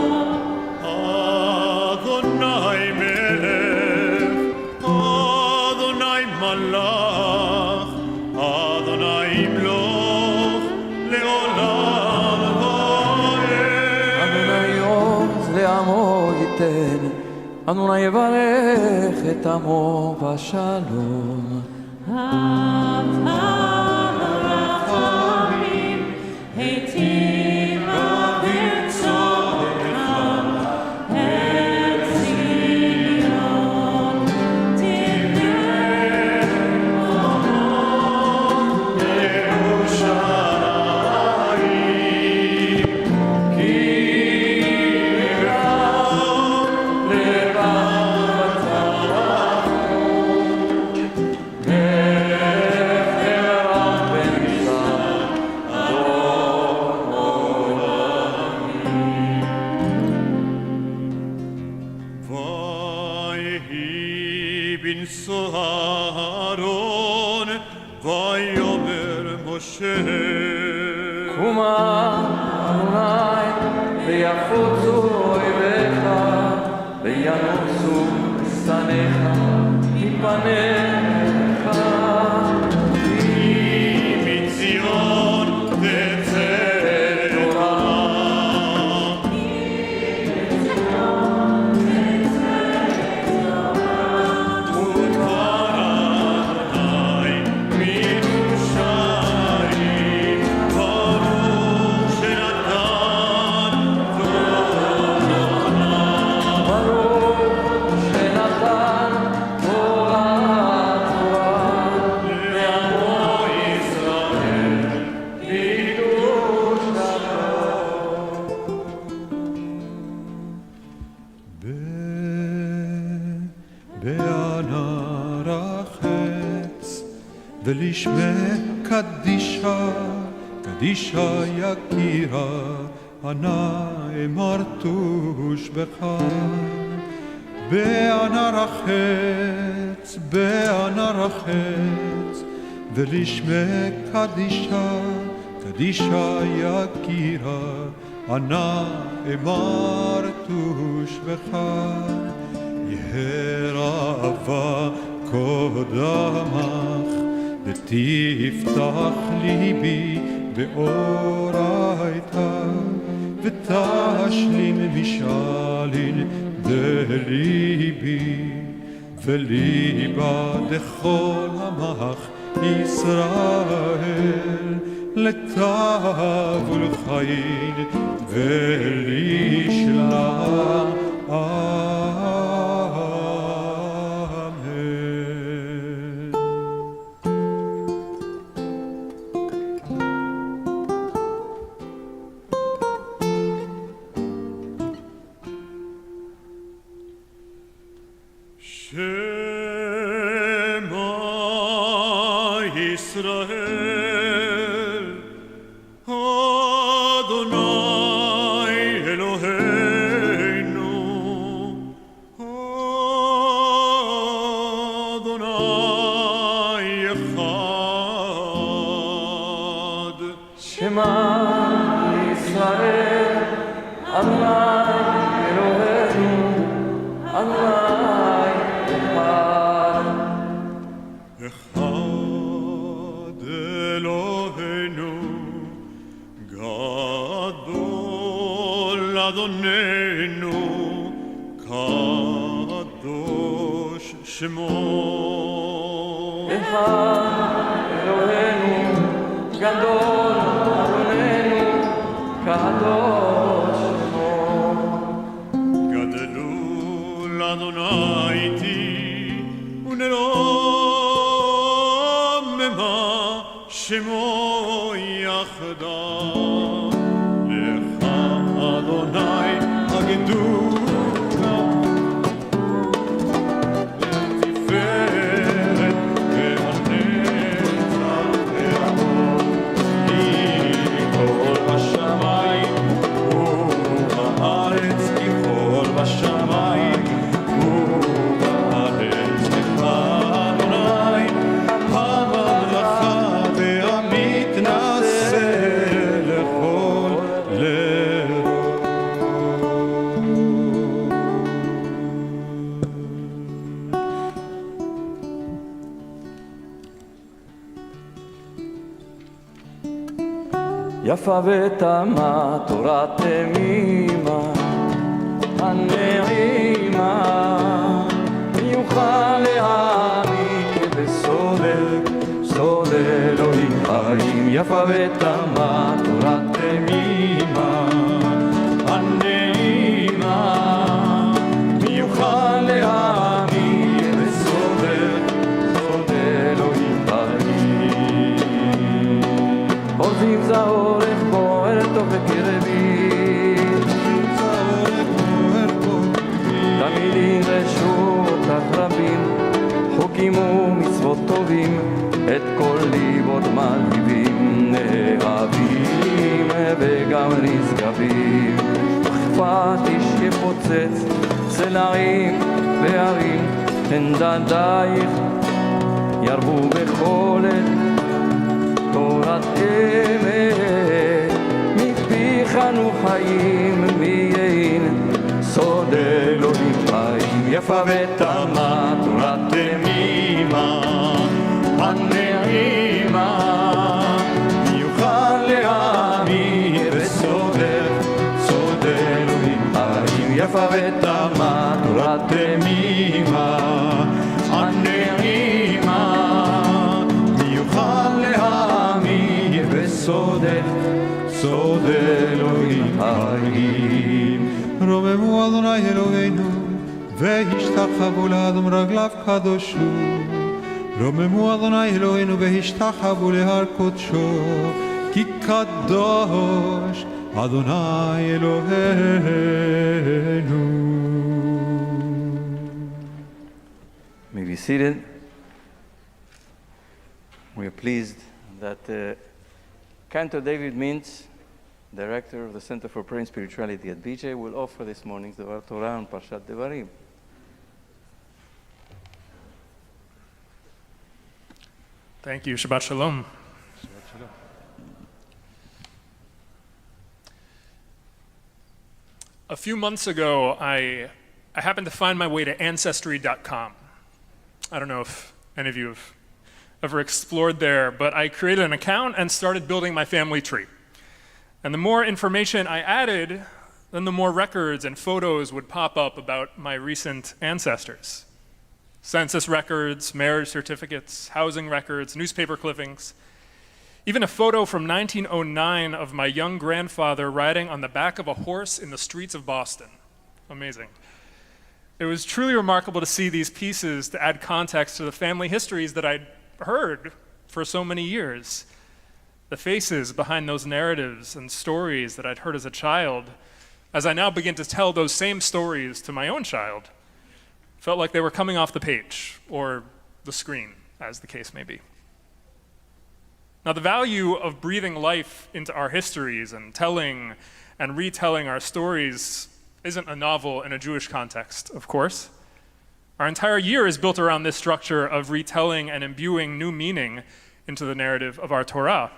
אדוני מלך אדוני מלך אדוני ימלוך לעולם ועד אדוני עוז לעמו ייתן אדוני יברך את עמו בשלום קדישה יקירה, אנא אמר תושבך. בענה רחץ, בענה רחץ, ולשמי קדישה, קדישה יקירה, אנא אמר תושבך. יהא רבה קודמך, ותפתח ליבי באורייתא, ותשלים משאלין דליבי, וליבה דכל עמך ישראל, לטב ולחיל ולשלום. Adonai ישראל, אדוני אלוהינו, אדוני אחד. אחד אלוהינו, גדול אדוננו, קדוש שמו. אחד אלוהינו, גדול אדוננו, קדוש שמו. גדלו לאדוני איתי, ונרוממה שמו יחדיו. לך אדוני הגדולה, יפה ותמה תורת תמימה הנעימה יוכל להעמיק בסוד אלוהים חיים. יפה ותמה תורת תמימה הנעימה יוכל להעמיק בסוד אלוהים חיים. עוזים זהור טוב בקרבי, תמידים רשותך רבים, חוקים ומצוות טובים, את כל ליבות מלהיבים, נאהבים וגם נשגבים. אכפת איש יפוצץ צלעים והרים, הן דדייך ירבו בכל עת תורת אמת. חנו חיים מיין סוד אלוהים חיים. יפה ותמה תורת תמימה הנעימה יוכל להאמין בסוד אלוהים חיים. יפה ותמה תורת תמימה הנעימה יוכל להאמין בסוד אלוהים חיים. רוממו אדוני אלוהינו, והשתחוו לאדום רגליו קדושו. רוממו אדוני אלוהינו, והשתחוו להר קודשו, כי קדוש אדוני אלוהינו. May be seated. We are pleased that Cantor David Mintz, Director of the Center for Prayer and Spirituality at BJ, will offer this morning's Devar Torah on Parshat Devarim. Thank you. Shabbat Shalom. A few months ago, I happened to find my way to Ancestry.com. I don't know if any of you have ever explored there, but I created an account and started building my family tree. And the more information I added, then the more records and photos would pop up about my recent ancestors. Census records, marriage certificates, housing records, newspaper clippings, even a photo from 1909 of my young grandfather riding on the back of a horse in the streets of Boston. Amazing. It was truly remarkable to see these pieces to add context to the family histories that I'd heard for so many years. The faces behind those narratives and stories that I'd heard as a child, as I now begin to tell those same stories to my own child, felt like they were coming off the page or the screen, as the case may be. Now, the value of breathing life into our histories and telling and retelling our stories isn't a novel in a Jewish context, of course. Our entire year is built around this structure of retelling and imbuing new meaning into the narrative of our Torah.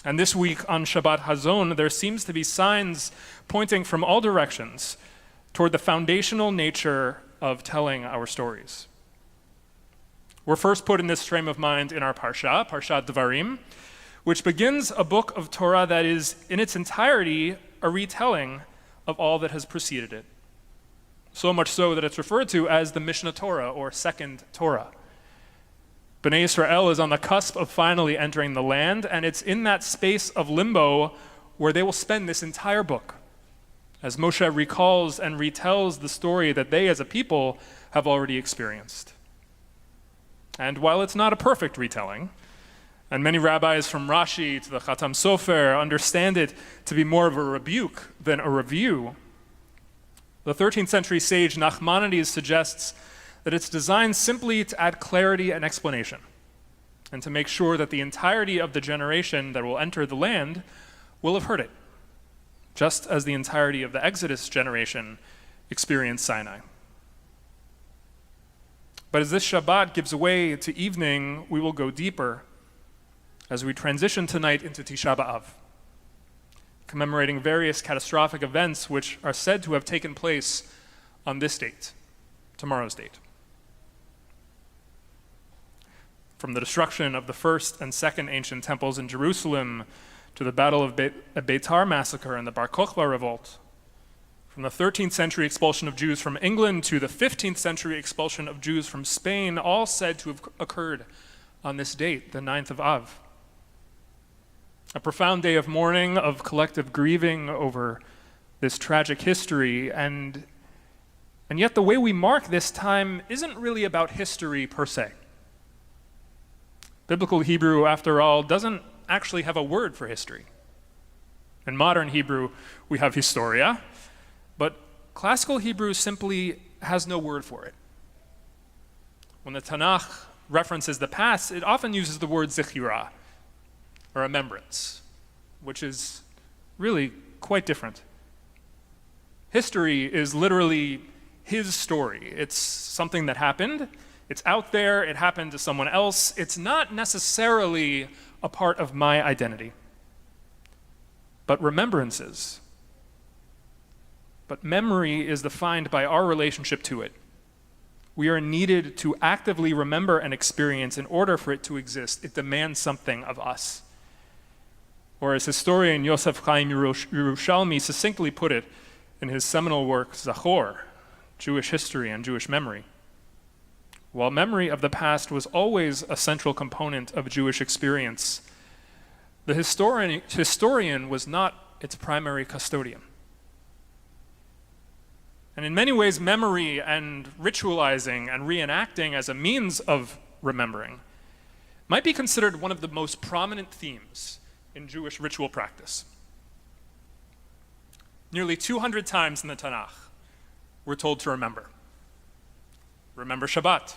And this week on Shabbat Hazzan, there seems to be signs pointing from all directions toward the foundational nature of telling our stories. We're first put in this frame of mind in our Parsha, Parshat Devarim, which begins a book of Torah that is, in its entirety, a retelling of all that has preceded it. So much so that it's referred to as the Mishnah Torah, or Second Torah. Bnei Israel is on the cusp of finally entering the land, and it's in that space of limbo where they will spend this entire book, as Moshe recalls and retells the story that they as a people have already experienced. And while it's not a perfect retelling, and many rabbis from Rashi to the Khatam Sofer understand it to be more of a rebuke than a review, the 13th century sage Nachmanides suggests that it's designed simply to add clarity and explanation, and to make sure that the entirety of the generation that will enter the land will have heard it, just as the entirety of the Exodus generation experienced Sinai. But as this Shabbat gives way to evening, we will go deeper as we transition tonight into Tisha B'Av, commemorating various catastrophic events which are said to have taken place on this date, tomorrow's date. From the destruction of the first and second ancient temples in Jerusalem to the Battle of Beitar massacre and the Bar Kokhba revolt, from the 13th century expulsion of Jews from England to the 15th century expulsion of Jews from Spain, all said to have occurred on this date, the 9th of Av. A profound day of mourning, of collective grieving over this tragic history, and yet the way we mark this time isn't really about history per se. Biblical Hebrew, after all, doesn't actually have a word for history. In modern Hebrew, we have historia, but classical Hebrew simply has no word for it. When the Tanakh references the past, it often uses the word zechira, or remembrance, which is really quite different. History is literally his story. It's something that happened. It's out there. It happened to someone else. It's not necessarily a part of my identity. But remembrances. But memory is defined by our relationship to it. We are needed to actively remember an experience in order for it to exist. It demands something of us. Or as historian Yosef Chaim Yerushalmi succinctly put it in his seminal work, Zachor, Jewish History and Jewish Memory, while memory of the past was always a central component of Jewish experience, the historian was not its primary custodian. And in many ways, memory and ritualizing and reenacting as a means of remembering might be considered one of the most prominent themes in Jewish ritual practice. Nearly 200 times in the Tanakh, we're told to remember. Remember Shabbat.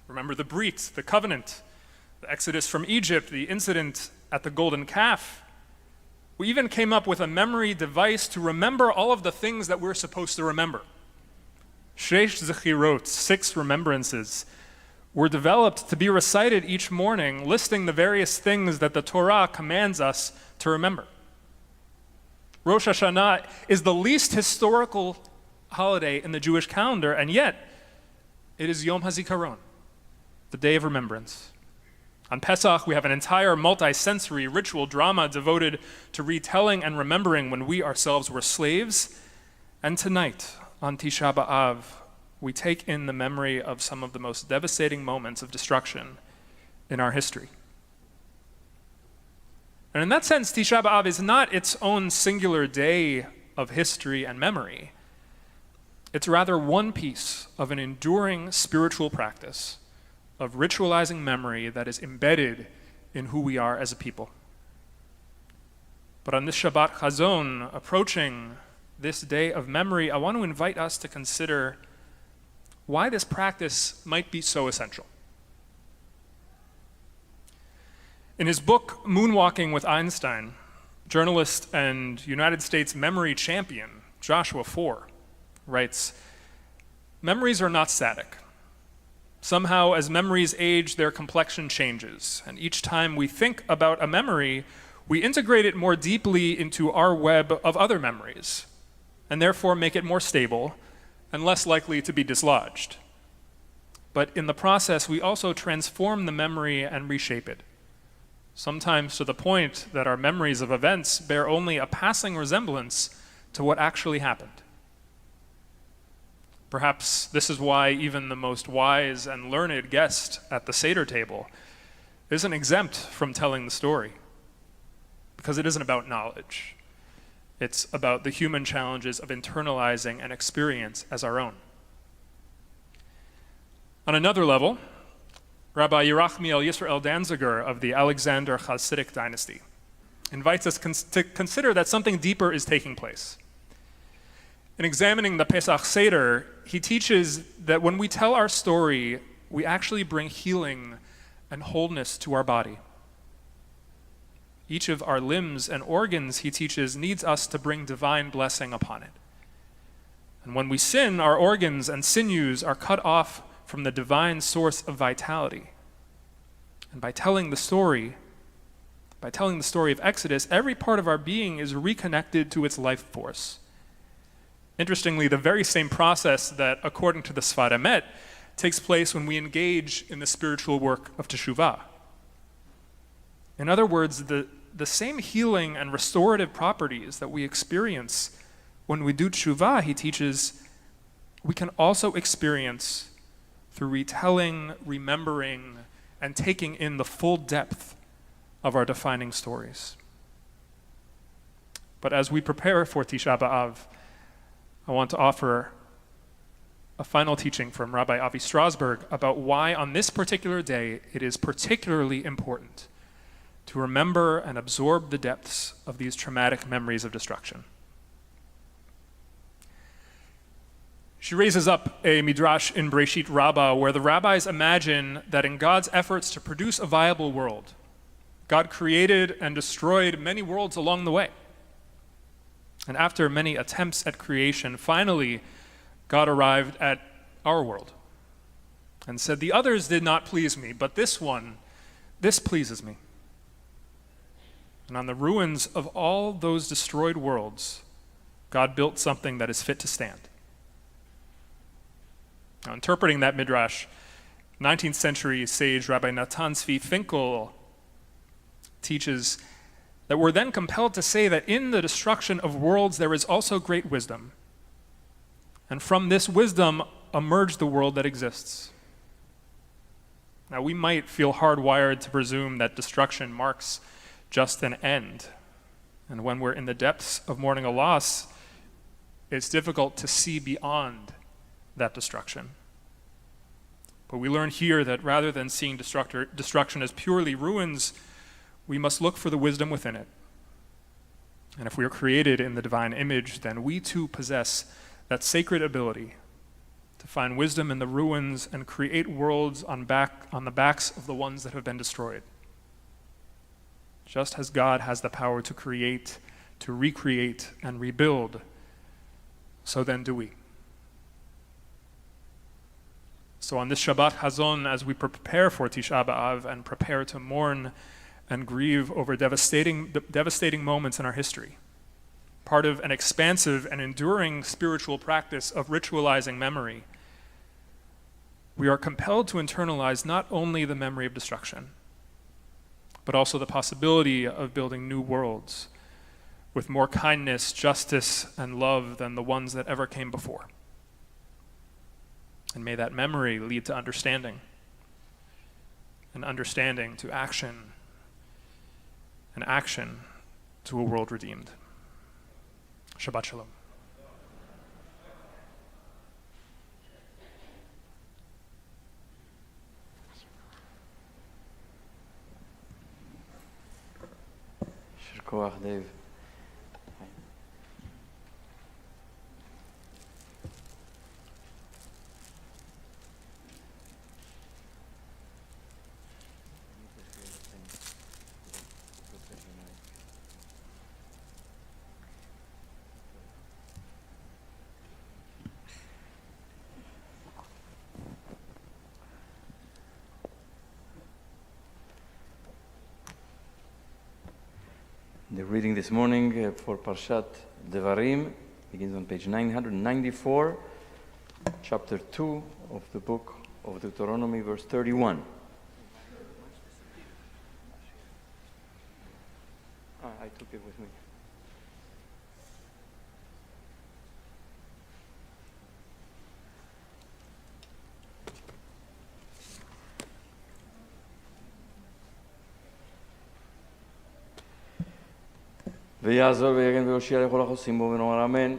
Remember the Brit, the covenant, the exodus from Egypt, the incident at the golden calf. We even came up with a memory device to remember all of the things that we're supposed to remember. Sheish Zechirot, 6 remembrances, were developed to be recited each morning, listing the various things that the Torah commands us to remember. Rosh Hashanah is the least historical holiday in the Jewish calendar, and yet it is Yom HaZikaron, the Day of Remembrance. On Pesach, we have an entire multi-sensory ritual drama devoted to retelling and remembering when we ourselves were slaves. And tonight, on Tisha B'Av, we take in the memory of some of the most devastating moments of destruction in our history. And in that sense, Tisha B'Av is not its own singular day of history and memory. It's rather one piece of an enduring spiritual practice of ritualizing memory that is embedded in who we are as a people. But on this Shabbat Chazon, approaching this day of memory, I want to invite us to consider why this practice might be so essential. In his book, Moonwalking with Einstein, journalist and United States memory champion Joshua Foer writes, "Memories are not static. Somehow, as memories age, their complexion changes, and each time we think about a memory, we integrate it more deeply into our web of other memories, and therefore make it more stable and less likely to be dislodged. But in the process, we also transform the memory and reshape it, sometimes to the point that our memories of events bear only a passing resemblance to what actually happened. Perhaps this is why even the most wise and learned guest at the Seder table isn't exempt from telling the story, because it isn't about knowledge. It's about the human challenges of internalizing an experience as our own. On another level, Rabbi Yerachmiel Yisrael Danziger of the Alexander Hasidic dynasty invites us to consider that something deeper is taking place. In examining the Pesach Seder, he teaches that when we tell our story, we actually bring healing and wholeness to our body. Each of our limbs and organs, he teaches, needs us to bring divine blessing upon it. And when we sin, our organs and sinews are cut off from the divine source of vitality. And by telling the story of Exodus, every part of our being is reconnected to its life force. Interestingly, the very same process that, according to the Sfat Emet, takes place when we engage in the spiritual work of teshuvah. In other words, the same healing and restorative properties that we experience when we do teshuvah, he teaches, we can also experience through retelling, remembering, and taking in the full depth of our defining stories. But as we prepare for Tisha B'Av, I want to offer a final teaching from Rabbi Avi Strasberg about why on this particular day it is particularly important to remember and absorb the depths of these traumatic memories of destruction. She raises up a midrash in Breshit Rabbah where the rabbis imagine that in God's efforts to produce a viable world, God created and destroyed many worlds along the way. And after many attempts at creation, finally, God arrived at our world and said, "The others did not please me, but this one, this pleases me." And on the ruins of all those destroyed worlds, God built something that is fit to stand. Now, interpreting that midrash, 19th century sage Rabbi Natan Zvi Finkel teaches that we're then compelled to say that in the destruction of worlds there is also great wisdom. And from this wisdom emerged the world that exists. Now, we might feel hardwired to presume that destruction marks just an end. And when we're in the depths of mourning a loss, it's difficult to see beyond that destruction. But we learn here that rather than seeing destruction as purely ruins, we must look for the wisdom within it. And if we are created in the divine image, then we too possess that sacred ability to find wisdom in the ruins and create worlds on the backs of the ones that have been destroyed. Just as God has the power to create, to recreate, and rebuild, so then do we. So on this Shabbat Hazzan, as we prepare for Tisha B'Av and prepare to mourn and grieve over devastating moments in our history, part of an expansive and enduring spiritual practice of ritualizing memory, we are compelled to internalize not only the memory of destruction, but also the possibility of building new worlds with more kindness, justice, and love than the ones that ever came before. And may that memory lead to understanding, and understanding to action, and action to a world redeemed. Shabbat Shalom. יישר כוח, דייב. The reading this morning for Parshat Devarim begins on page 994, chapter 2 of the book of Deuteronomy, verse 31. I took it with me. ויעזור ויגן ויושיע לכל החוסים בו ונאמר אמן.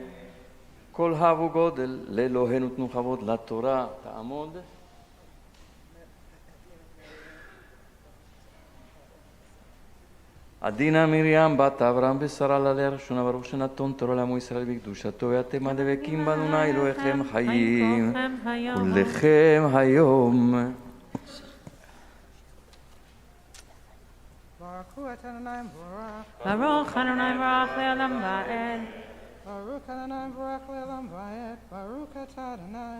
כל הבו גודל לאלוהינו תנו כבוד לתורה תעמוד. עדינה מרים בת אברהם ושרה לה לראשונה ברוך שנתון תורה לעמו ישראל בקדושתו ואתם הדבקים באדוני אלוהיכם חיים כולכם היום. Baruch Adonai Baruch. Baruch Adonai Baruch Le'olam Va'ed. Baruch Adonai Baruch Le'olam Va'ed. Baruch Adonai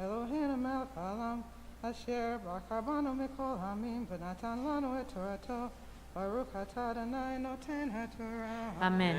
Eloheinu melech haolam asher bachar banu mikol hamim v'natan lanu et torato. Baruch Adonai noten haTorah. Amen.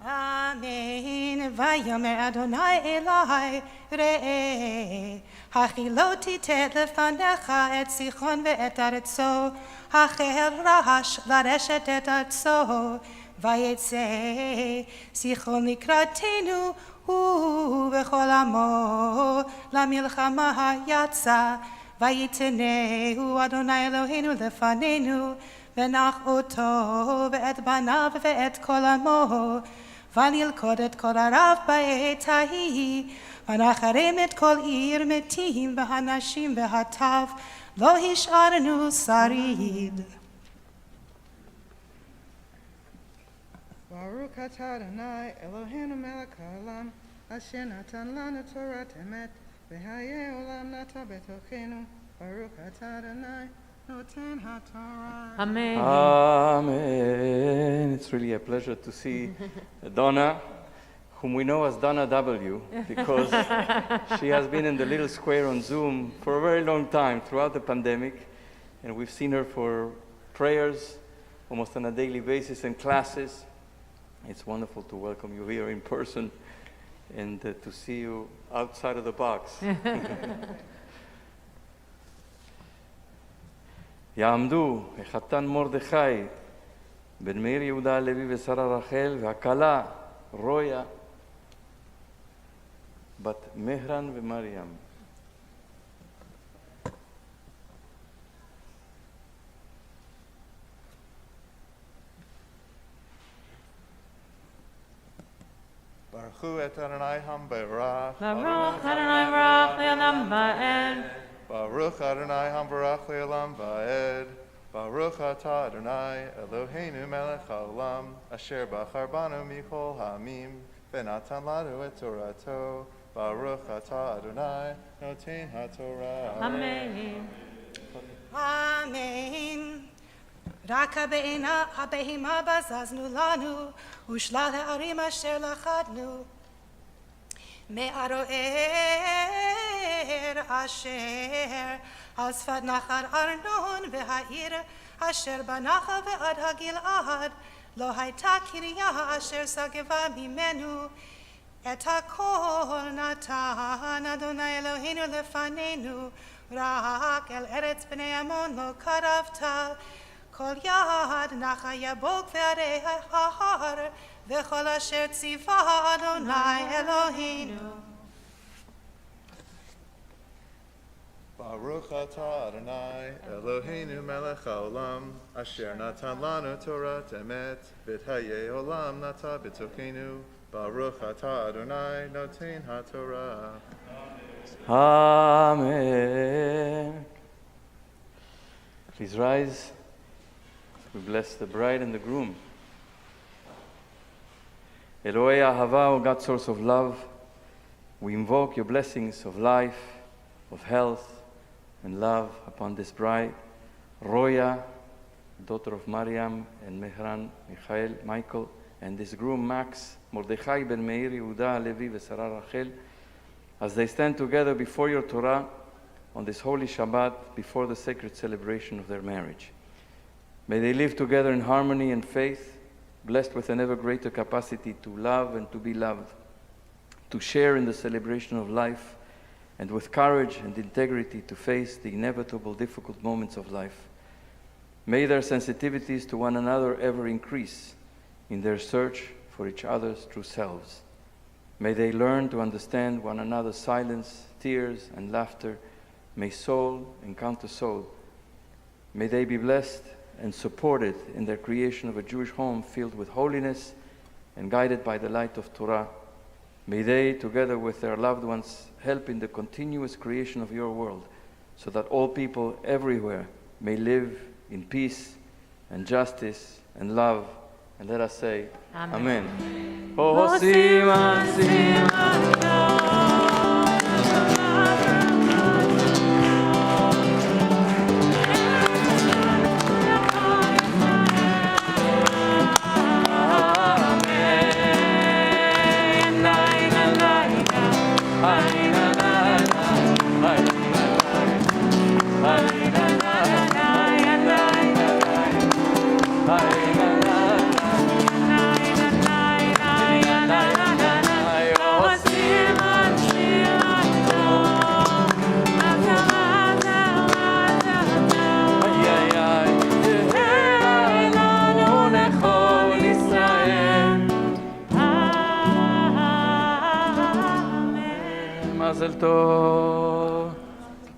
Amen. Vayomer Adonai Elai Re'eh Hachiloti tet lefanecha et sichon ve'et aretzo Hachel rahash lareshet et aretzo Vayetze sichon likratenu Uvechol amo lamilchama hayatza Vayiteneu Adonai Eloheinu lefanenu Venach oto ve'et banav ve'et kol amo Vanilkod et kol arav ba'et hahi Vanacharim et kol ir metim v'hanashim v'hatav Lo hisharnu sarid. Baruch Adonai Eloheinu melech haolam asher natan lanu torat emet v'hayeh olam nata betochenu. Baruch Adonai noten haTorah. Amen. Amen. It's really a pleasure to see Donna, whom we know as Donna W, because she has been in the little square on Zoom for a very long time throughout the pandemic, and we've seen her for prayers almost on a daily basis and classes. It's wonderful to welcome you here in person and to see you outside of the box. יעמדו החתן מרדכי בן מאיר יהודה הלוי ושרה רחל והכלה רויה בת מהרן ומרים. Baruch et Adonai HaMbarach. Baruch Adonai Baruch Le'olam Va'ed. Baruch Adonai HaMbarach Le'olam Va'ed. Baruch atah Adonai Eloheinu melech haolam asher bachar banu mikol hamim v'natan lanu et torato. Baruch atah Adonai noten haTorah. Amen. Amen. רק הבהמה בזזנו לנו, ושלל הערים אשר לכדנו. מהרוער אשר על שפת נחל ארנון, והעיר אשר בנחל ועד הגלעד, לא הייתה קריה אשר סגבה ממנו. את הכל נתן אדוני אלוהינו לפנינו, רק אל ארץ בני עמון לא קרבת. כל יד נחה יבוק וערי ההר, וכל אשר ציווה אדוני אלוהינו. Baruch atah Adonai Eloheinu melech haolam asher natan lanu torat emet v'hayei olam nata b'tochenu. Baruch atah Adonai noten haTorah. Amen. Please rise. We bless the bride and the groom. Eloi Ahava, O God, source of love, we invoke your blessings of life, of health, and love upon this bride, Roya, daughter of Mariam and Mehran, Michael, and this groom, Max, Mordechai ben Meir, Yehuda, Levi, Vesara Rachel, as they stand together before your Torah on this holy Shabbat, before the sacred celebration of their marriage. May they live together in harmony and faith, blessed with an ever greater capacity to love and to be loved, to share in the celebration of life, and with courage and integrity to face the inevitable difficult moments of life. May their sensitivities to one another ever increase in their search for each other's true selves. May they learn to understand one another's silence, tears, and laughter. May soul encounter soul. May they be blessed and supported in their creation of a Jewish home filled with holiness and guided by the light of Torah. May they, together with their loved ones, help in the continuous creation of your world, so that all people everywhere may live in peace and justice and love. And let us say, Amen. Mazel tov.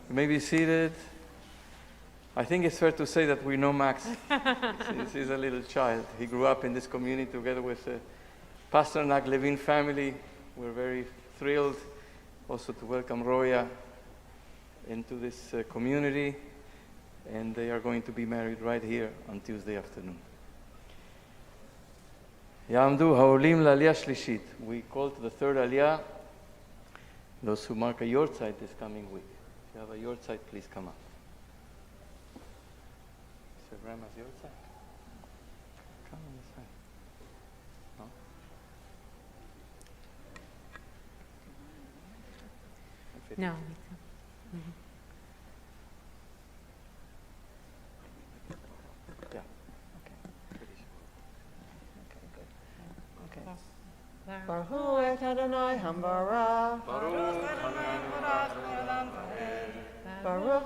You may be seated. I think it's fair to say that we know Max. He's a little child. He grew up in this community together with the Pasternak Levin family. We're very thrilled also to welcome Roya into this community. And they are going to be married right here on Tuesday afternoon. Ya'amdu ha'olim la'aliyah shlishit. We call to the third aliyah those who mark a yortzeit this coming week. If you have a yortzeit, please come up. Sir Grandma's yortzeit? Come on this side. No? No. Yeah. Okay. Pretty sure. Okay, good. Okay. Baruch et Adonai Hambara. Baruch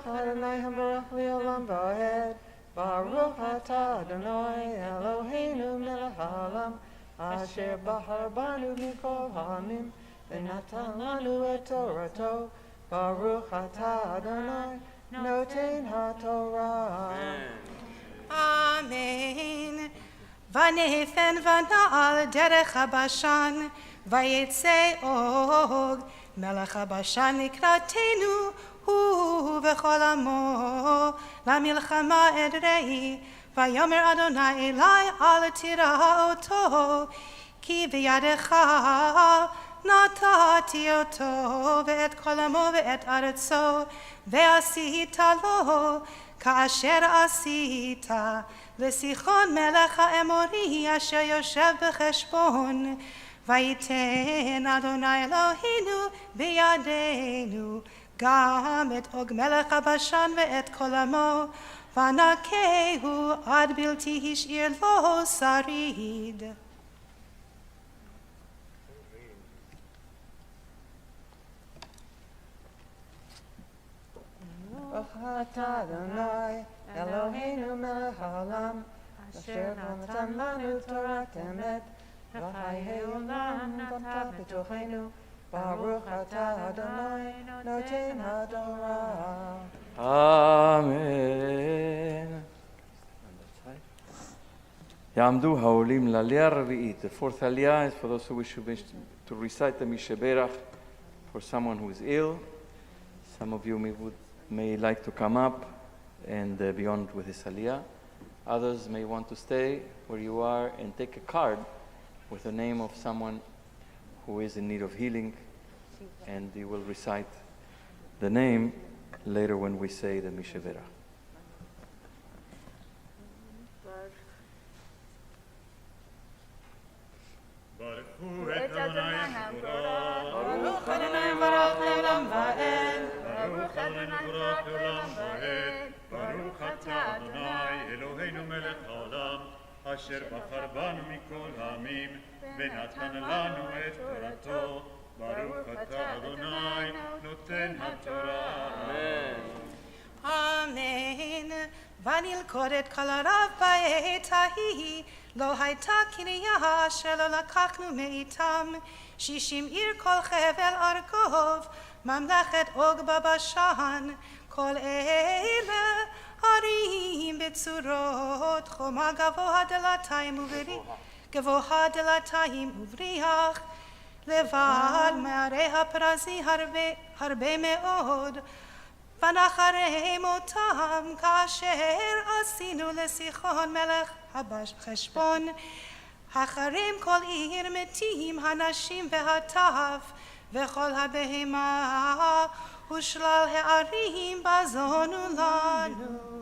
Adonai Hambarach Le'olam Va'ed. Baruch Atah Adonai Eloheinu Melech Haolam Asher Bahar Banu Mikol Ha'amim V'natan Lanu Et Torato. Baruch Atah Adonai Noten HaTorah. Amen. Vanefen vana'al derech habashan, vayetze og, melech habashan nikratenu, hu v'chol amo, lamilchama edrei, vayomer Adonai elai al tira oto, ki biyadecha natati oto, ve'et kol amo ve'et aretzo, ve'asita lo, כאשר עשית לסיחון מלך האמורי אשר יושב בחשבון ויתן אדוני אלוהינו בידינו גם את אוג מלך הבשן ואת כל עמו ונקהו עד בלתי השאיר לו שריד. Baruch Adonai Eloheinu melech haolam asher natan lanu Torat emet v'chayei olam natan b'tochenu Baruch atah Adonai noten haTorah. Amen. Ya'amdu ha'olim la'aliyah revi'it. The fourth aliyah is for those who wish to recite the Misheberach for someone who is ill. Some of you may like to come up and be honored with this aliyah. Others may want to stay where you are and take a card with the name of someone who is in need of healing, and you will recite the name later when we say the Misheberach. Baruch Adonai Hamdorah. Baruch Adonai Barach Le'olam Va'ed. Baruch Adonai Barach Le'olam Va'ed. Baruch אתה אדוני אלוהינו מלך העולם אשר בחר בנו מכל העמים ונתן לנו את תורתו ברוך אתה אדוני נותן התורה. אמן. ונלכוד את כל הרב בעת ההיא לא הייתה קריה שלא לקחנו מאיתם 60 עיר כל חבל ארגוב ממלכת אוג בבשן כל אלה ערים בצורות חומה גבוה דלתיים ובריח לבד מערי הפרזי הרבה מאוד ונחרם אותם כאשר עשינו לסיחון מלך חשבון החרם כל עיר מתים הנשים והטף וכל הבהמה ושלל הערים בזונו לנו.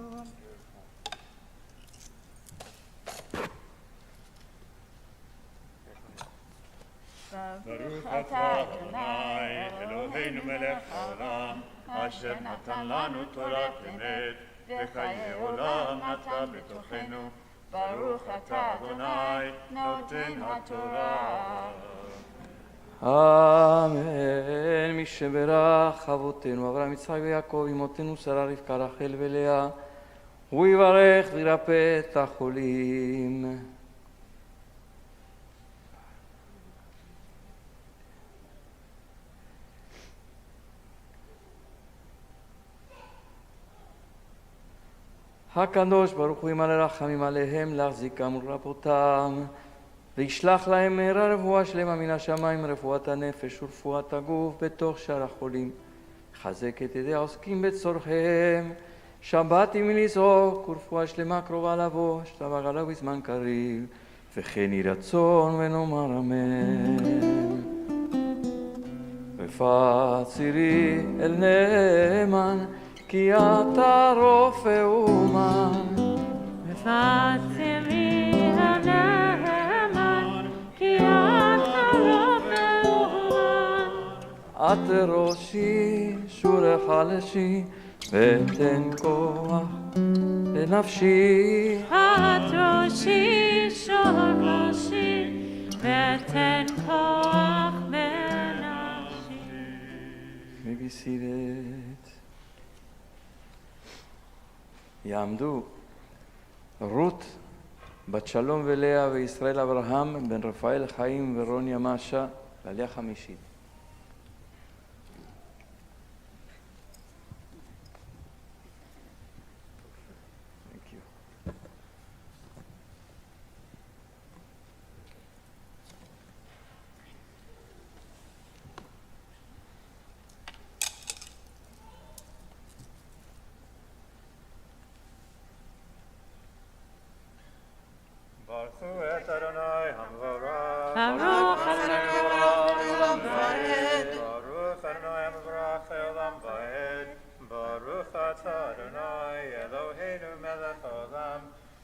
ברוך אתה אדוני אלוהינו מלך העולם אשר נתן לנו תורת אמת וחיי עולם נטע בתוכנו ברוך אתה אדוני נותן התורה. אמן. מי שברך אבותינו אברהם יצחק ויעקב אמותינו שרה רבקה רחל ולאה הוא יברך וירפא את החולים. הקדוש ברוך הוא ימלא רחמים עליהם להחזיקם ולרפאותם וישלח להם מהרה רפואה שלמה מן השמיים רפואת הנפש ורפואת הגוף בתוך שאר החולים. חזק את ידי העוסקים בצורכיהם שבת ימי לזעוק ורפואה שלמה קרובה לבוא שתבוא עליו בזמן קריב וכן יהי רצון ונאמר אמן. ופצירי אל נאמן כי אתה רופא אומן. ופצירי אל נאמן כי אתה רופא אומן. את ראשי שורך חלשי ותן כוח לנפשי. את ראשי שור ראשי ותן כוח בנפשי. מביסירת יעמדו רות בת שלום ולאה וישראל אברהם בן רפאל חיים ורוניה משה בעלייה חמישית. ברכו את אדוני המבורך. ברוך לעולם ועד. ברוך אדוני המבורך לעולם ועד. ברוך אתה אדוני אלוהינו מלך העולם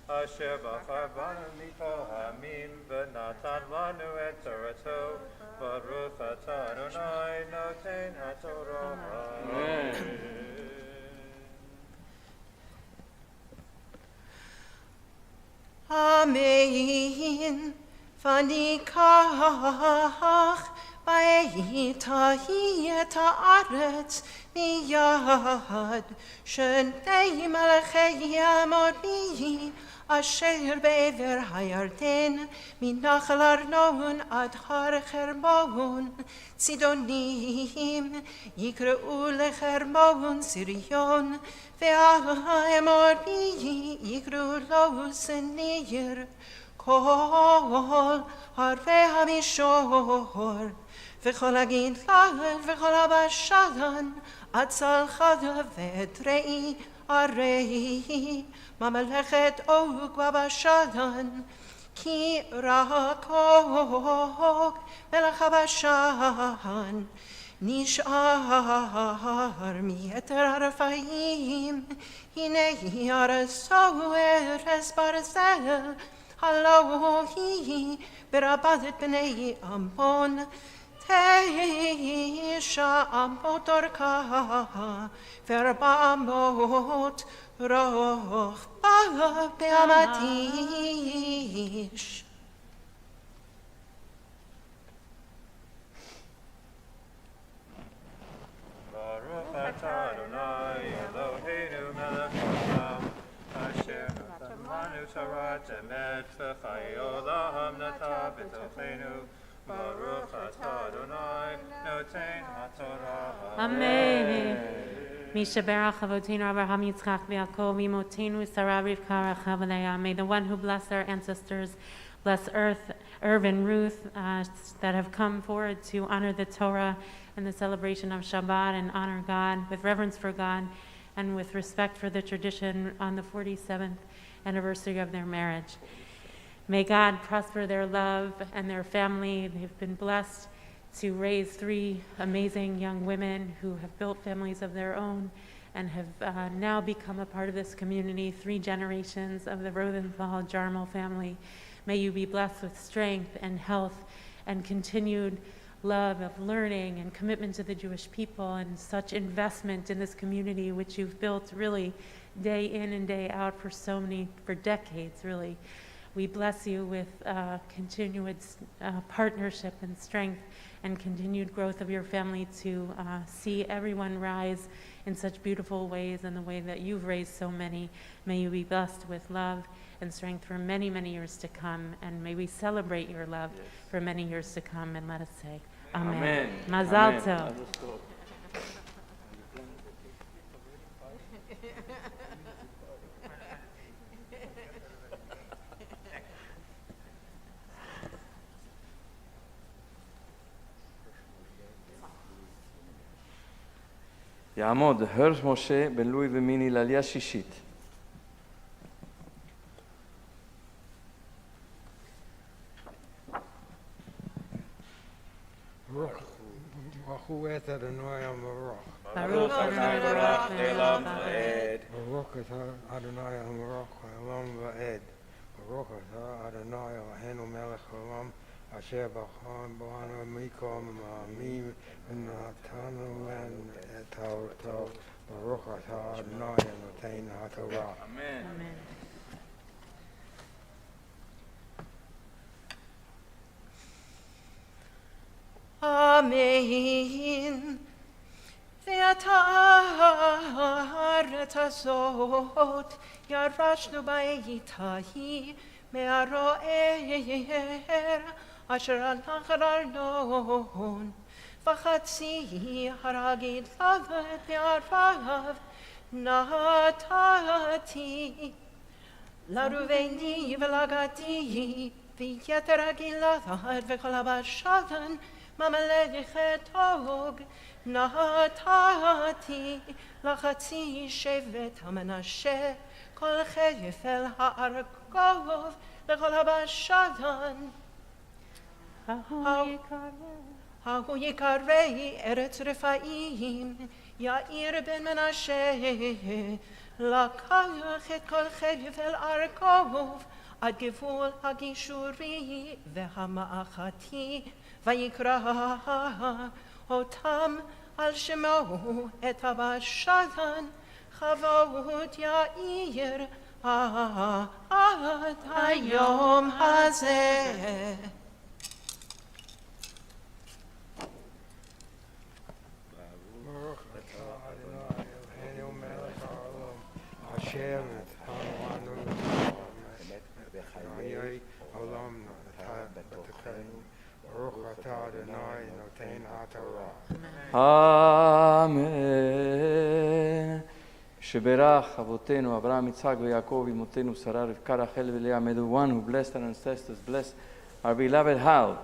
אשר בחר בנו מכל העמים ונתן לנו את תורתו. ברוך אתה אדוני נותן התורה. אמן. וניקח בעת ההיא את הארץ מיד שני מלכי אמורי אשר בעבר הירדן מנחל ארנון עד הר חרמון צידונים יקראו לחרמון סיריון והאמורי יקראו לו שניר. כל ערבי המישור וכל הגלעד וכל הבשן עד צלחה ואדרעי ערי ממלכת אוג בבשן כי רק אוג מלך הבשן נשאר מיתר הרפאים. הנה ארצו ארץ ברזל הלא היא ברבת בני עמון Heisha ambotorka verbamot roch beamatish. Baruch atah Adonai Eloheinu melech haolam asher natan lanu Torah emet v'chayei olam nata b'tochenu. Baruch atah Adonai noten haTorah. Amen. Misha Berach Avoteinu Avraham Yitzchak v'Yaakov Imotenu Sarah Rivka Rachel Leah. May the one who blessed our ancestors bless Irv and Ruth that have come forward to honor the Torah and the celebration of Shabbat and honor God with reverence for God and with respect for the tradition on the 47th anniversary of their marriage. May God prosper their love and their family. They've been blessed to raise 3 amazing young women who have built families of their own and have now become a part of this community, 3 generations of the Rosenthal-Jarmel family. May you be blessed with strength and health and continued love of learning and commitment to the Jewish people and such investment in this community which you've built really day in and day out for decades really. We bless you with continued partnership and strength and continued growth of your family to see everyone rise in such beautiful ways in the way that you've raised so many. May you be blessed with love and strength for many, many years to come, and may we celebrate your love for many years to come, and let us say, Amen. Mazal tov. יעמוד הרש משה בן לואי ומיני לעלייה שישית. ברכו את אדוני המבורך. Baruch Adonai Baruch Le'olam Va'ed. ברוך אתה אדוני המבורך לעולם ועד. ברוך אתה אדוני אלוהינו מלך העולם אשר בנו מכל העמים ונתנו לנו את תורתו. ברוך אתה אדוני נותן התורה. אמן. Amen. Ve'atar azot yarashnu ba'itahi me'aro'er asher al-nachar v'chatzi haragid lavet me'arav natati laruveni v'lagati v'yeter hagilavat v'kol habashalan Mamelech og natati lachatzi shevet hamanashe kol chefel ha'arkov v'kol habashadan Hahu yikarei eretz refaim Yair ben Menashe lakach et kol chefel arkov ad gevul hagishuri v'hama'achati ויקרא אותם על שמו את הבשדן חבוד יאיר עד היום הזה. ברוך אתה אדוני אלוהינו מלך העולם אשר נתנו לנו חיי העולם נתן בתוכנו ברוך אתה אדוני נותן התורה. אמן. שברך אבותינו אברהם יצחק ויעקב אמותינו שרה רבקה רחל ולאה. May the one who blessed our ancestors bless our beloved Hal,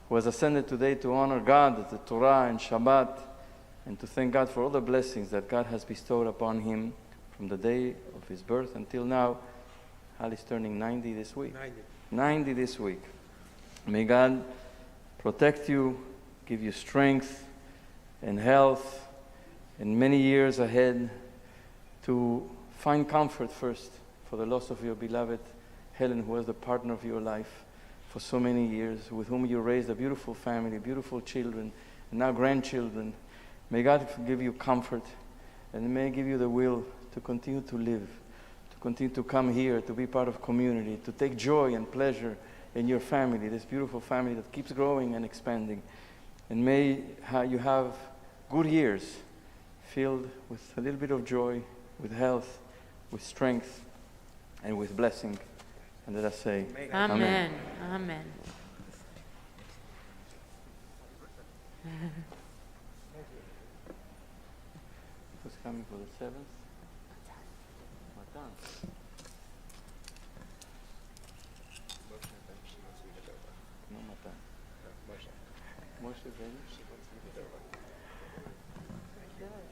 who has ascended today to honor God, the Torah and Shabbat, and to thank God for all the blessings that God has bestowed upon him from the day of his birth until now. Hal is turning 90 this week. 90 this week. May God protect you, give you strength and health and many years ahead to find comfort first for the loss of your beloved Helen, who was the partner of your life, for so many years, with whom you raised a beautiful family, beautiful children, and now grandchildren. May God give you comfort, and may give you the will to continue to live, to continue to come here, to be part of community, to take joy and pleasure in your family, this beautiful family that keeps growing and expanding. And may you have good years filled with a little bit of joy, with health, with strength, and with blessing. And let us say, Amen. Amen. Who's coming for the 7th? Matalon. No, Matalon. Moshe ben?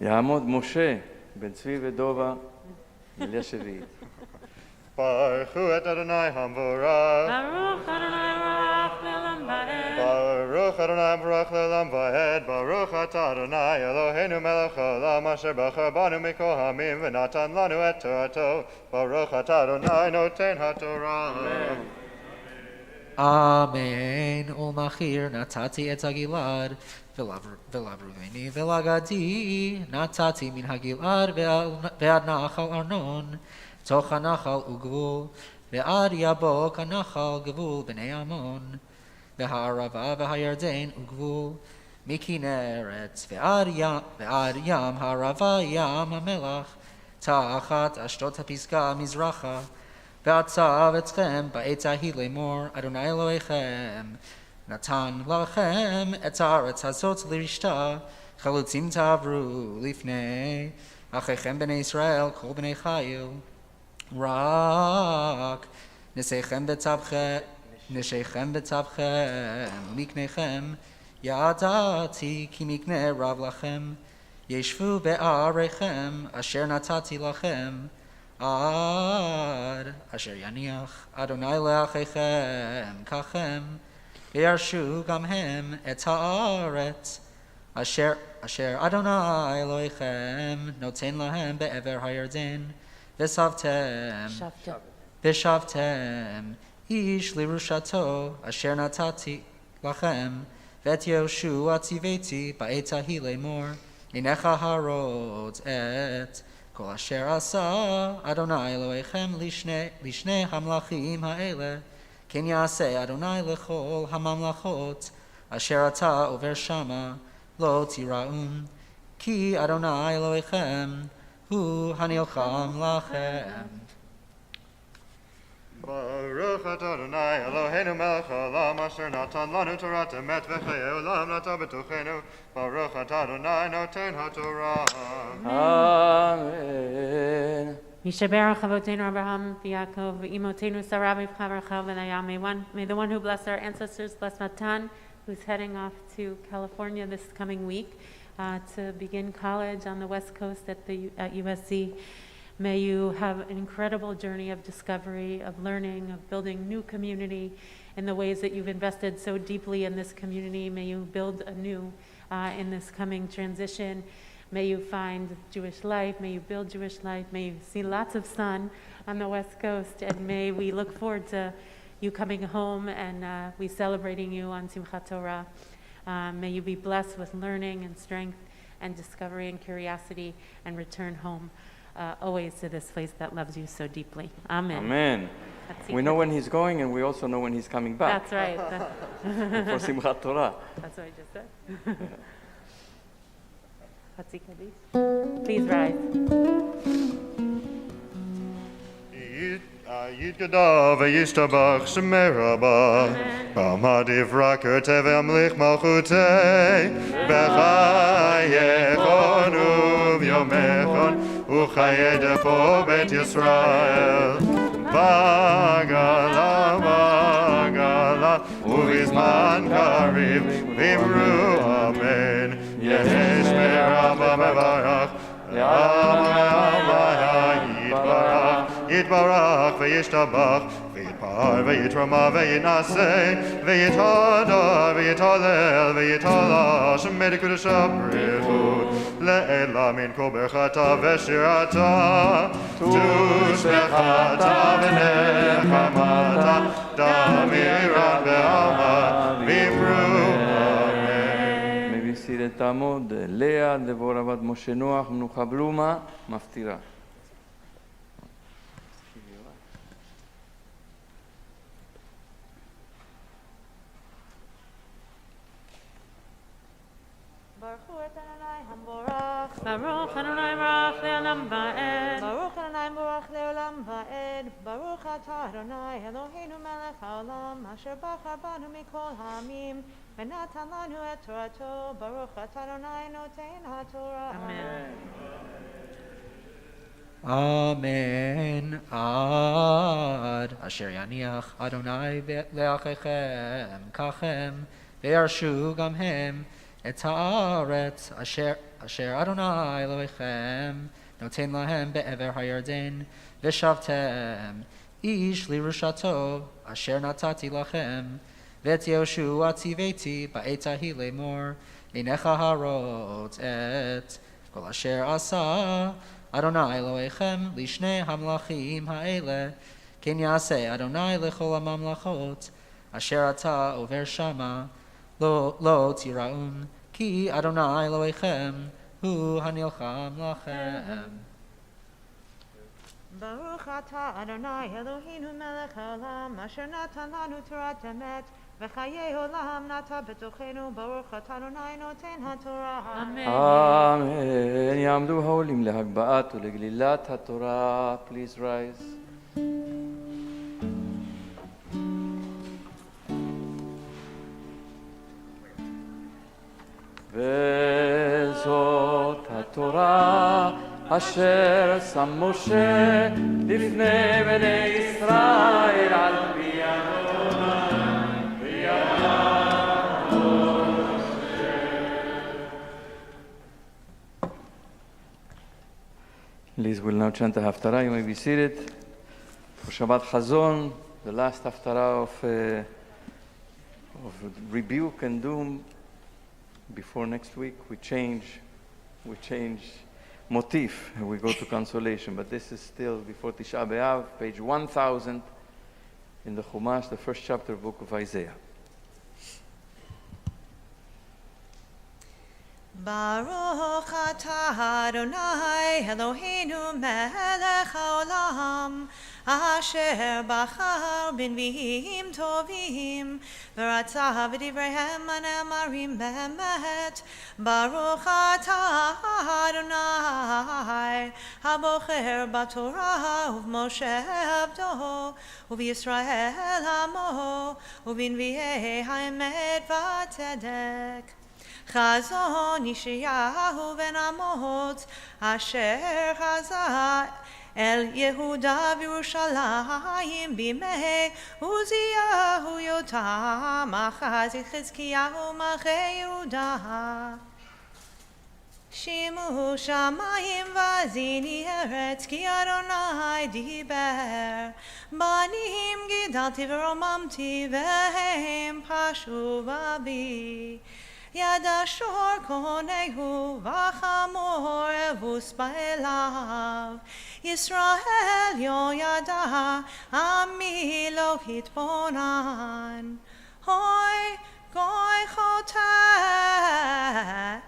יעמוד משה בן צבי ודובה מליה שביעית. Baruch et Adonai Hamvorach. Baruch Adonai Barach Le'olam Va'ed. Baruch Adonai Barach Le'olam Va'ed. Baruch atah Adonai Eloheinu melech haolam asher bachar banu mikol hamim v'natan lanu et torato. Baruch atah Adonai noten haTorah. Amen. Ulmachir natati et hagilad v'lavruveni v'lagadi natati min hagilad ve'ad nachal Arnon toch hanachal ugvul ve'ad yabok hanachal gvul b'nei Amon ve'ha'arava ve'ha'yarden ugvul mikineret ve'ad yam ha'arava yam ha'melach ta'achat ashdod ha'pisga mizracha ועצב אתכם בעת ההיא לאמור, אדוני אלוהיכם, נתן לכם את הארץ הזאת לרשתה, חלוצים תעברו לפני, אחיכם בני ישראל, כל בני חיל, רק נשיכם בצווכם, ומקניכם, ידעתי כי מקנה רב לכם, ישבו בעריכם, אשר נתתי לכם, עד אשר יניח אדוני לאחיכם ככם וירשו גם הם את הארץ אשר אדוני אלוהיכם נותן להם בעבר הירדן ושבתם איש לירושתו אשר נתתי לכם ואת יהושע ציוויתי בעת ההיא לאמור הנך הרות את כל אשר עשה אדוני אלוהיכם לשני המלכים האלה, כן יעשה אדוני לכל הממלכות אשר אתה עובר שמה, לא תיראום, כי אדוני אלוהיכם הוא הנלחם לכם. Baruch atah Adonai Eloheinu melech haolam asher natan lanu torat emet v'chayei olam nata b'tochenu. Baruch atah Adonai noten haTorah. Amen. Yishaberach Avotenu Abraham v'Yaakov v'imotenu Sarah v'Ivcha v'Rachel v'Nayam. May the one who blessed our ancestors bless Matan, who's heading off to California this coming week to begin college on the West Coast at USC. May you have an incredible journey of discovery, of learning, of building new community in the ways that you've invested so deeply in this community. May you build anew in this coming transition. May you find Jewish life. May you build Jewish life. May you see lots of sun on the West Coast. And may we look forward to you coming home and we celebrating you on Simchat Torah. May you be blessed with learning and strength and discovery and curiosity and return home. Always to this place that loves you so deeply. Amen. Amen. We know when he's going and we also know when he's coming back. That's right. For Simchat Torah. That's what I just said. Please rise. Yitgadav v'yishtabach shemei rabah b'amadiv raker tevei amlich malchutei b'chayechon u'v'yomechon u'chayei defo bet Yisrael b'gala u'vizman kariv v'imru amen yehesh me'rabah mevarach yitbarach יתברך וישתבח ויתפאר ויתרומם וינשא ויתהדר ויתהלל ויתהלל שמי לקודש הבריחו לעילה מן כל ברכתה ושירתה, תושבחתה ונחמתה, דמירה בעלמה, ויפרו אמן. מבסירת תעמוד, לאה, דבור עבד משה נוח, מנוחה בלומה, מפטירה. Baruch Adonai Baruch Le'olam Va'ed. Baruch Adonai Baruch Le'olam Va'ed. Baruch Atah Adonai Eloheinu Melech Haolam Asher Bachar Banu Mikol Ha'amim V'natan Lanu Et Torato. Baruch Atah Adonai Noten HaTorah. Amen. Amen. Ad Asher Yaniach Adonai Le'achechem Kachem Ve'arshu Gam Hem Et Haaretz Asher Adonai Elohechem Noten Lahem Be'ever HaYarden V'shavtem Ish Lirushato Asher Natati Lachem V'et Yoshu Atziveti Ba'et Ahile Mor Einecha Harot Et Kol Asher Asa Adonai Elohechem Lishnei Hamlachim Ha'ele Ken Yaseh Adonai Lechol HaMamlachot Asher Ata Over Shama Lo Tiraun Ki Adonai Elohechem Hu Hanilcham Lachem. Baruch Atah Adonai Eloheinu Melech Haolam Asher Natan Lanu Torat Emet V'chayei Olam Nata B'tochenu Baruch Atah Adonai Noten HaTorah. Amen. Amen. יעמדו העולים להגבהת ולגלילת התורה. Please rise. וזאת התורה אשר שם משה לפני בני ישראל על פי אדוני וידע משה. Liz will now chant the Haftarah. You may be seated. For Shabbat Hazzan, the last Haftarah of rebuke and doom. Before next week, we change motif and we go to consolation. But this is still before Tisha B'Av, page 1000 in the Chumash, the first chapter, book of Isaiah. Baruch Atah Adonai Eloheinu Melech Haolam Asher Bachar B'nviim Tovim V'ratzah V'divreihem Anemarim Be'emet. Baruch Atah Adonai Habocher B'Torah U'v'Moshe Abdo U'v'Yisrael Amo U'v'nviei Ha'emet V'Tzedek. Chazon Yeshayahu ben Amot Asher Chazah El Yehuda v'Yerushalayim bimei Uziyahu Yotam Achaz Chizkiyahu Malchei Yehuda. Shimu Shamayim v'Azini Eretz Ki Adonai Diber Banim Gidalti v'Romamti V'hem Pashu V'Abi Yada shor konehu v'chamor evus ba'elav Yisrael yo yada ami lo hitbonan Hoy goy chotei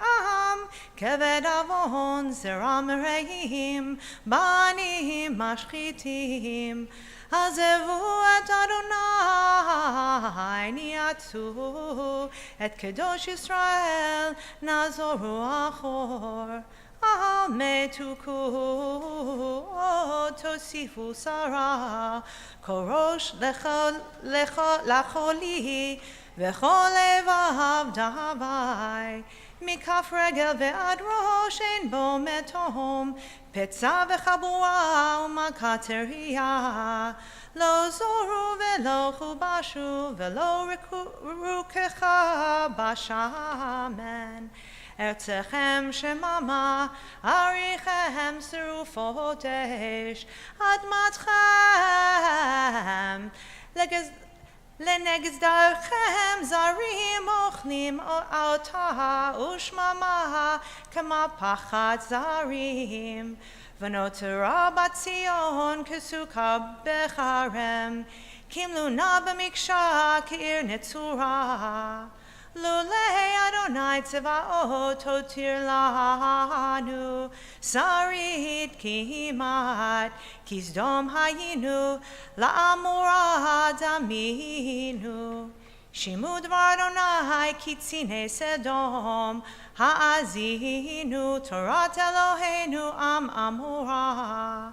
am keved avon zeram reim banim mashchitim Azevu et Adonai niatzu et Kedosh Yisrael nazoru achor al metuku tosifu sara korosh lacholi v'chol levav davai מכף רגל ועד ראש אין בו מתום, פצע וחבורה ומכת טריה. לא זורו ולא חובשו ולא רוככה בשמן. ארצכם שממה, אריכם שרופות אש, אדמתכם לנגז דרכם הם זרים אוכלים אותה ושממה כמו פחד זרים. ונותרה בציון כסוכה בחרם, כמלונה במקשה כעיר נצורה. לולי אדוני צבאות הותיר לנו, שרית כמעט, כסדום היינו, לעמורה דמינו. שמעו דבר אדוני קציני סדום, האזינו תורת אלוהינו עם עמורה.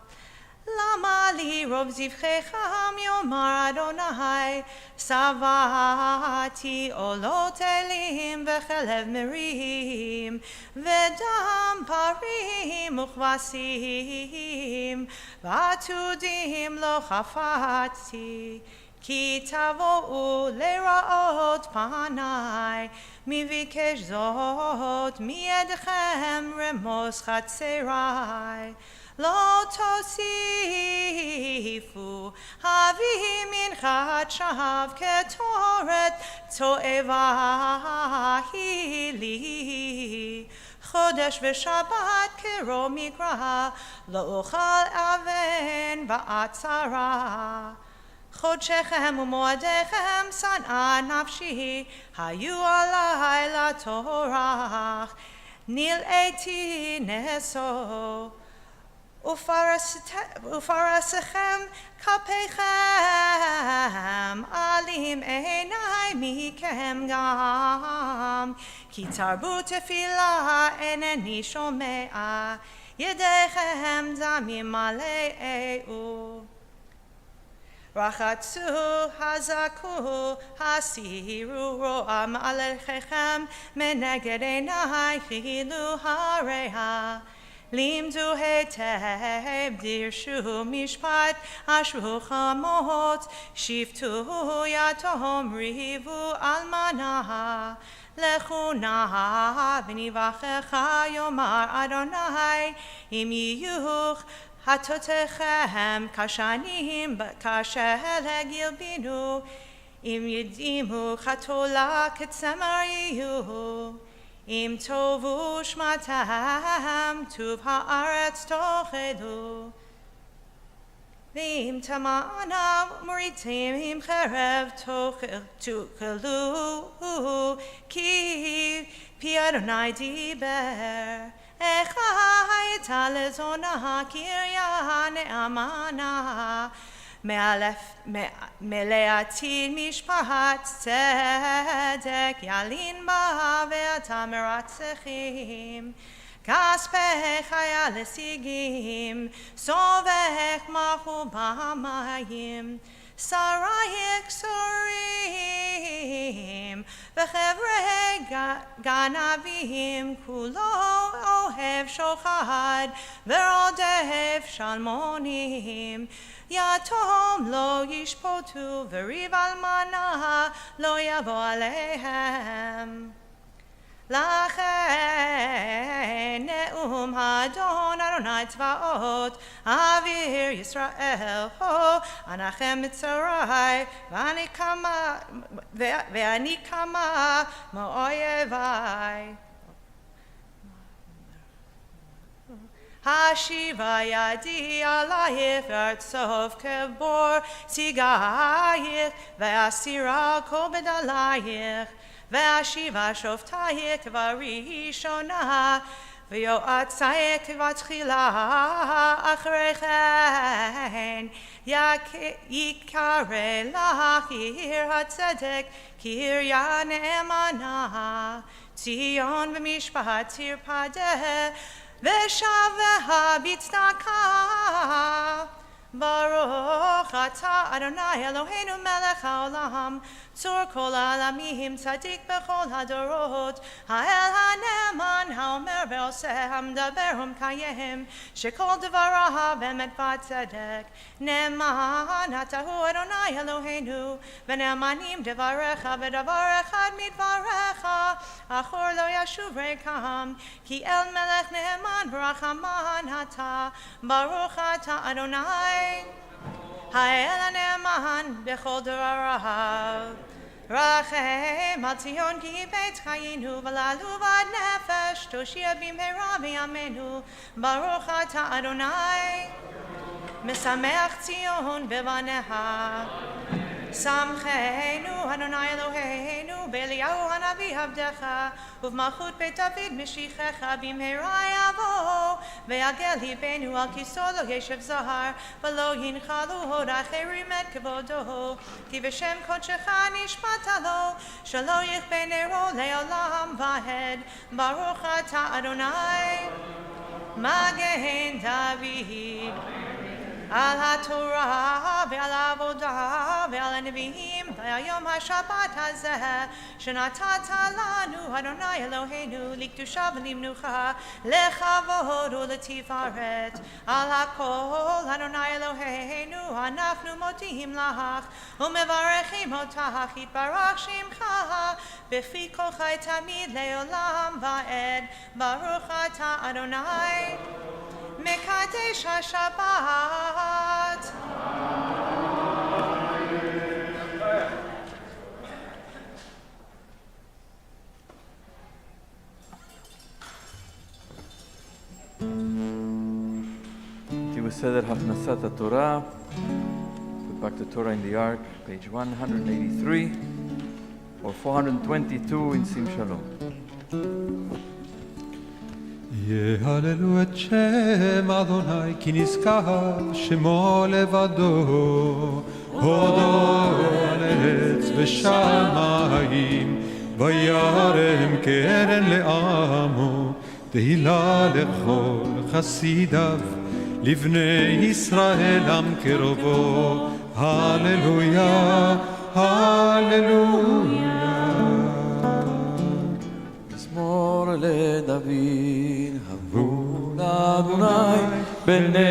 למה לי רוב זבחיכם יאמר אדוני, שבעתי עולות אלים וחלב מרים ודם פרים וכבשים ועתודים לא חפצתי. כי תבואו לראות פניי, מי ביקש זאת מידכם רמוס חצריי. לא תוסיפו הביא מנחת שווא כתורת תועבה היא לי. חודש ושבת קרוב מקרא, לא אוכל אבן בעצרה. חודשכם ומועדיכם שנאה נפשי, היו עלי לטורח. נלאיתי נשוא, ופרסכם כפיכם, עלים עיני מכם גם. כי תרבו תפילה אינני שומע, ידיכם דמים מלאו. רחצו, הזקו, הסירו רוע מעליכם, מנגד עיני חילו הרע. לימדו היטב, דירשו משפט, אשרו חמות, שפטו יתום, ריבו אלמנה. לכו נא ונבחרך יאמר אדוני, אם יהיוך חטאותיכם כשנים כשלג ילבינו, אם ידימו חתולה כצמר יהיו. אם טובו שמתם, טוב הארץ תאכלו. ואם תמנה מורידים עם חרב תאכלו, כי פי אדוני דיבר. איך הייתה לזונה קריה נאמנה, מלאתי משפט צדק ילין בה ואתה מרצחים. כספך היה לשיגים, סובך מחו במים. שרייך סורים וחברי גנבים, כולו אוהב שוחד ורודף שלמונים. יתום לא ישפוטו וריב אלמנה לא יבוא עליהם. לכן נאום אדון אדוני צבאות, אוויר ישראל, אנחם מצרי, ואני קמה מאויבי. השיבה ידי עלייך וארצוף כבור ציגייך, ואסירה כובד עלייך. ואשיבה שופטייך כבראשונה, ויועצייך כבתחילה. אחרי כן יקרא לך עיר הצדק, קריה נאמנה. ציון במשפט תרפדה, ושביה בצדקה. ברוך אתה אדוני אלוהינו מלך העולם, צור כל העלמים, צדיק בכל הדורות, האל הנאמן, האומר ועושה, המדבר ומקיים, שכל דבריו אמת וצדק. נאמן אתה הוא אדוני אלוהינו, ונאמנים דבריך, ודבר אחד מדבריך, אחור לא ישוב ריקם, כי אל מלך נאמן ורחמן אתה. ברוך אתה אדוני האל הנאמן בכל דבריו. רחם על ציון כי בית חיינו ולעלו ועד נפש תושיע במהרה בימינו ברוך אתה אדוני משמח ציון בבניה שמחנו אדוני אלוהינו באליהו הנביא עבדך ובמלכות בית דוד משיחך במהרה יבוא ויגל ליבנו על כיסו לא ישב זר ולא ינחלו עוד אחרים את כבודו כי בשם קודשך נשבעת לו שלא יכבה נרו לעולם ועד ברוך אתה אדוני מגן דוד על התורה ועל העבודה ועל הנביאים ועל יום השבת הזה שנתת לנו אדוני אלוהינו לקדושה ולמנוחה לכבוד ולתפארת על הכל אדוני אלוהינו אנחנו מודים לך ומברכים אותך יתברך שמך בפי כל חי תמיד לעולם ועד ברוך אתה אדוני מקדש השבת. איתי בסדר הכנסת התורה. Put back the Torah in the ark, page 183 or 422 in Sim Shalom. יהללו את שם אדוני כי נזכר שמו לבדו הודו על עץ ושמיים וירם קרן לעמו תהילה לכל חסידיו לבני ישראל עם קרובו הללויה הללויה מזמור לדוד הבו לאדוני בני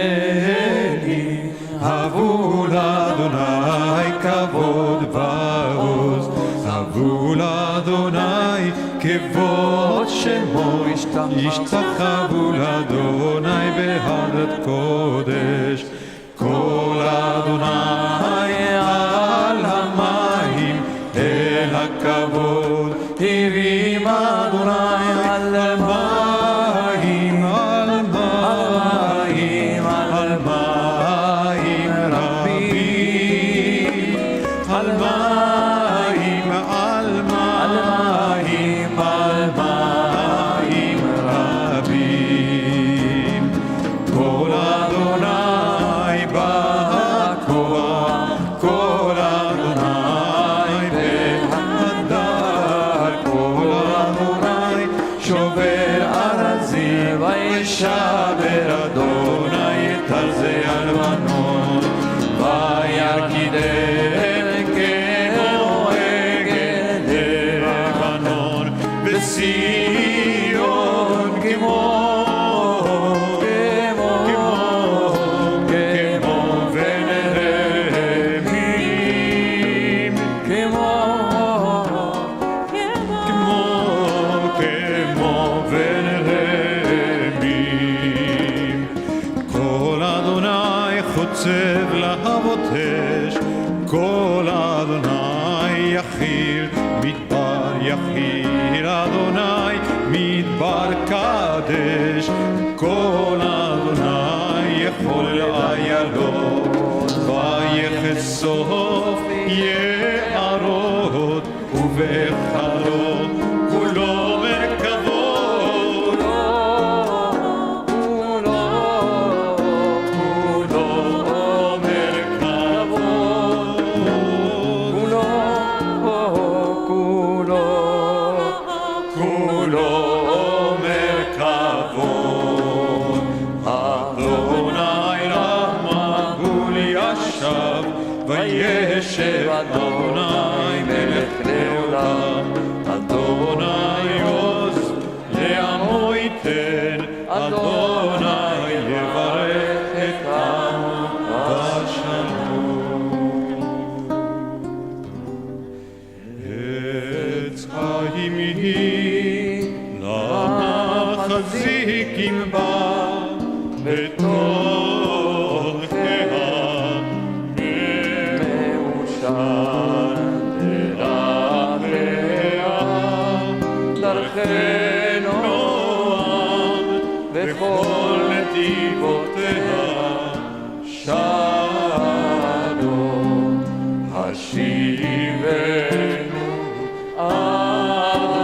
הבו לאדוני כבוד ועוז הבו לאדוני כבוד שמו ישתחוו לאדוני בהרת קודש כל אדוני על המים אל הכבוד הרים אדוני על מים על מים על מים רבים על מים על מים על מים רבים כל אדוני בכוח כל אדוני בהדר כל אדוני שובר ארזים וישבר אדוני את ארזי הלבנון וירקידם כמו עגל לבנון בציון כמו ונרמים כמו ונרמים כל אדוני חוצב להבות אש כל אדוני יחיל מדבר יחיל אדוני מדבר קדש כל אדוני יכול איילות ויחשוף יערות ובהיכלו כולו מרכבות כולו מרכבות כולו מרכבות אדוני רמה גול ישב וישב אדוני מלך לעולם אדוני עוז לעמו ייתן אדוני יברך את עמו בשלום עץ חיים היא למחזיקים בה בתוכיה מאושר לכן נועם וכל נתיבותיה שלום השיבנו אדוני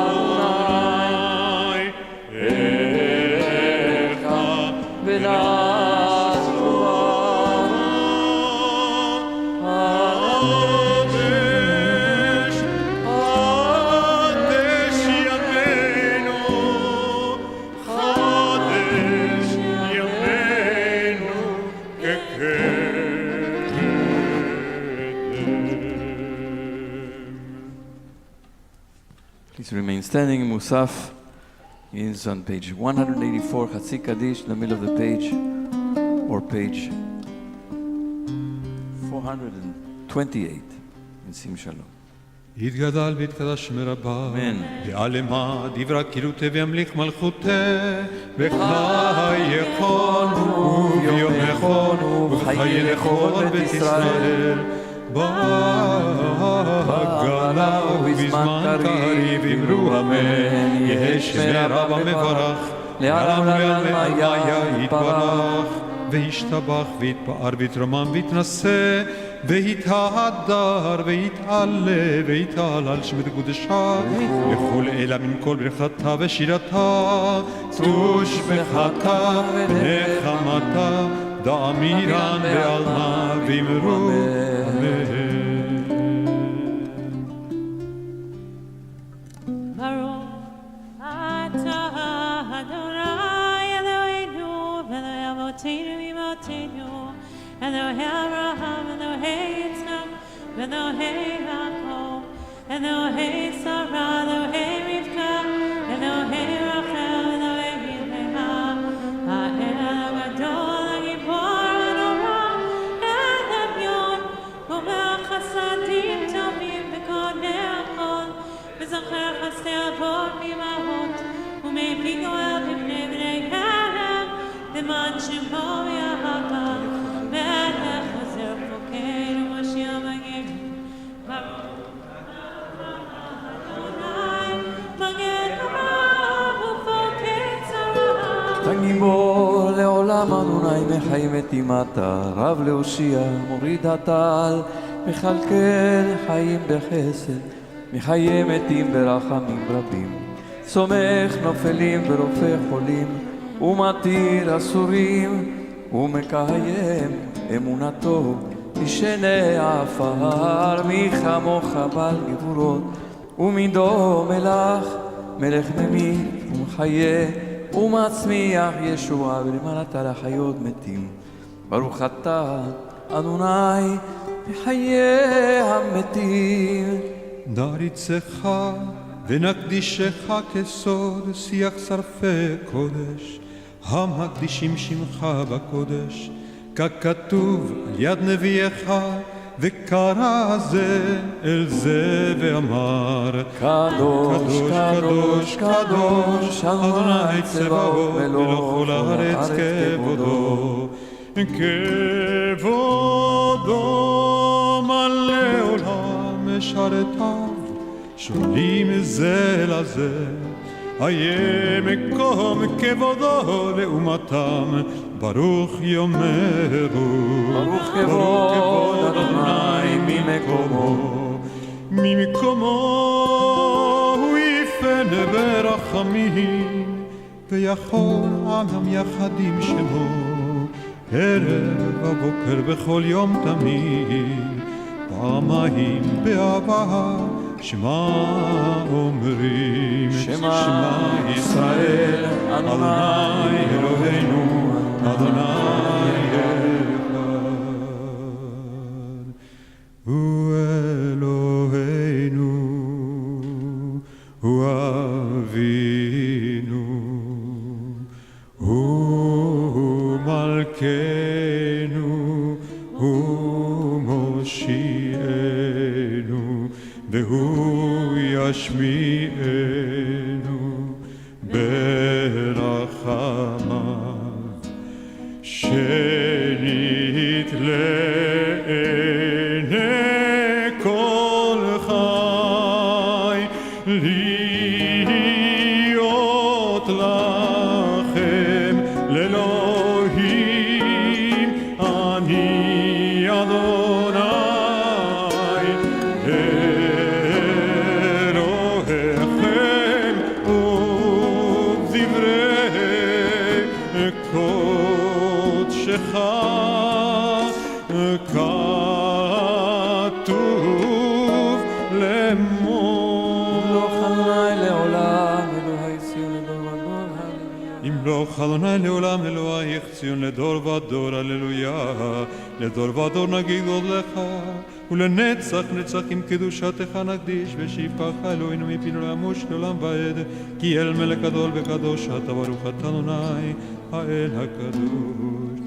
אליך ונשובע Please remain standing. Musaf is on page 184, Chatzi Kaddish, in the middle of the page, or page 428 in Sim Shalom. יתגדל ויתקדש מרבה, אמן. ועלמה דברה קילותי וימליך מלכותי, וחי יכול וביום יכול וחי לכל בית ישראל, בגלה ובזמן קריב אמרו אמן, יהא שמי הרב המברך, לעולם ולעלמיה יתברך, וישתבח ויתפאר ויתרומם ויתנשא, ויתהדר ויתעלה ויתעלל שמת קודשה לכל אלה מן כל ברכתה ושירתה ושבחתה ונחמתה דאמירן בעלמה ואמרו אמן. Elohei Abraham, Elohei Yitzchak, Elohei Yaakov, Elohei Sarah, Elohei Rivka, Elohei Rachel, Elohei Leah, Ha'el HaGadol, HaGibor, HaNorah, HaEvyon, Gomer Chasadim Tovim B'Konei Achol, V'Zocher Chasdei Avot Mimahot, U'Mei Goel B'Pnei B'nei Adam, L'man Shemo V'Yahava. תגיבור לעולם אדוני מחי מתימתה, רב להושיע מוריד הטל, מכלכל חיים בחסד, מחיי מתים ברחמים רבים, סומך נופלים ורופא חולים, ומתיר אסורים, ומקיים אמונתו משני העפר, מי כמוך בעל גבורות, ומידו מלך, מלך ממית ומחיה, ומצמיח ישועה ולמעלת לחיות מתים. ברוך אתה אדוני מחיי המתים. נריצך ונקדישך כסוד שיח שרפי קודש, המקדישים שמך בקודש, ככתוב על יד נביאך, וקרא זה אל זה ואמר, קדוש, קדוש, קדוש, אדוני צבאות מלוך כל הארץ כבודו. כבודו מלא עולם משרתיו, שולים זה לזה, היה מקום כבודו לאומתם, ברוך יאמרו, ברוך כבוד אדוני ממקומו הוא יפן ברחמים, ויכול עמם יחדים שמו, ערב ובוקר בכל יום תמיד, פעמיים באהבה שמע אומרים, שמע ישראל, אדוני אלוהינו, אדוני אחד. הוא אלוהינו, הוא אבינו, הוא מלכנו, הוא מושיענו, והוא ישמיענו ברחמיו. שנית לעיני כל חי, ברוך אדוני לעולם אלוהיך ציון לדור ודור הללויה לדור ודור נגיד עוד לך ולנצח נצחים קדושתך נקדיש ושבחך אלוהינו מפינו לעמוש לעולם ועד כי אל מלך גדול וקדוש אתה ברוך אתה אדוני האל הקדוש.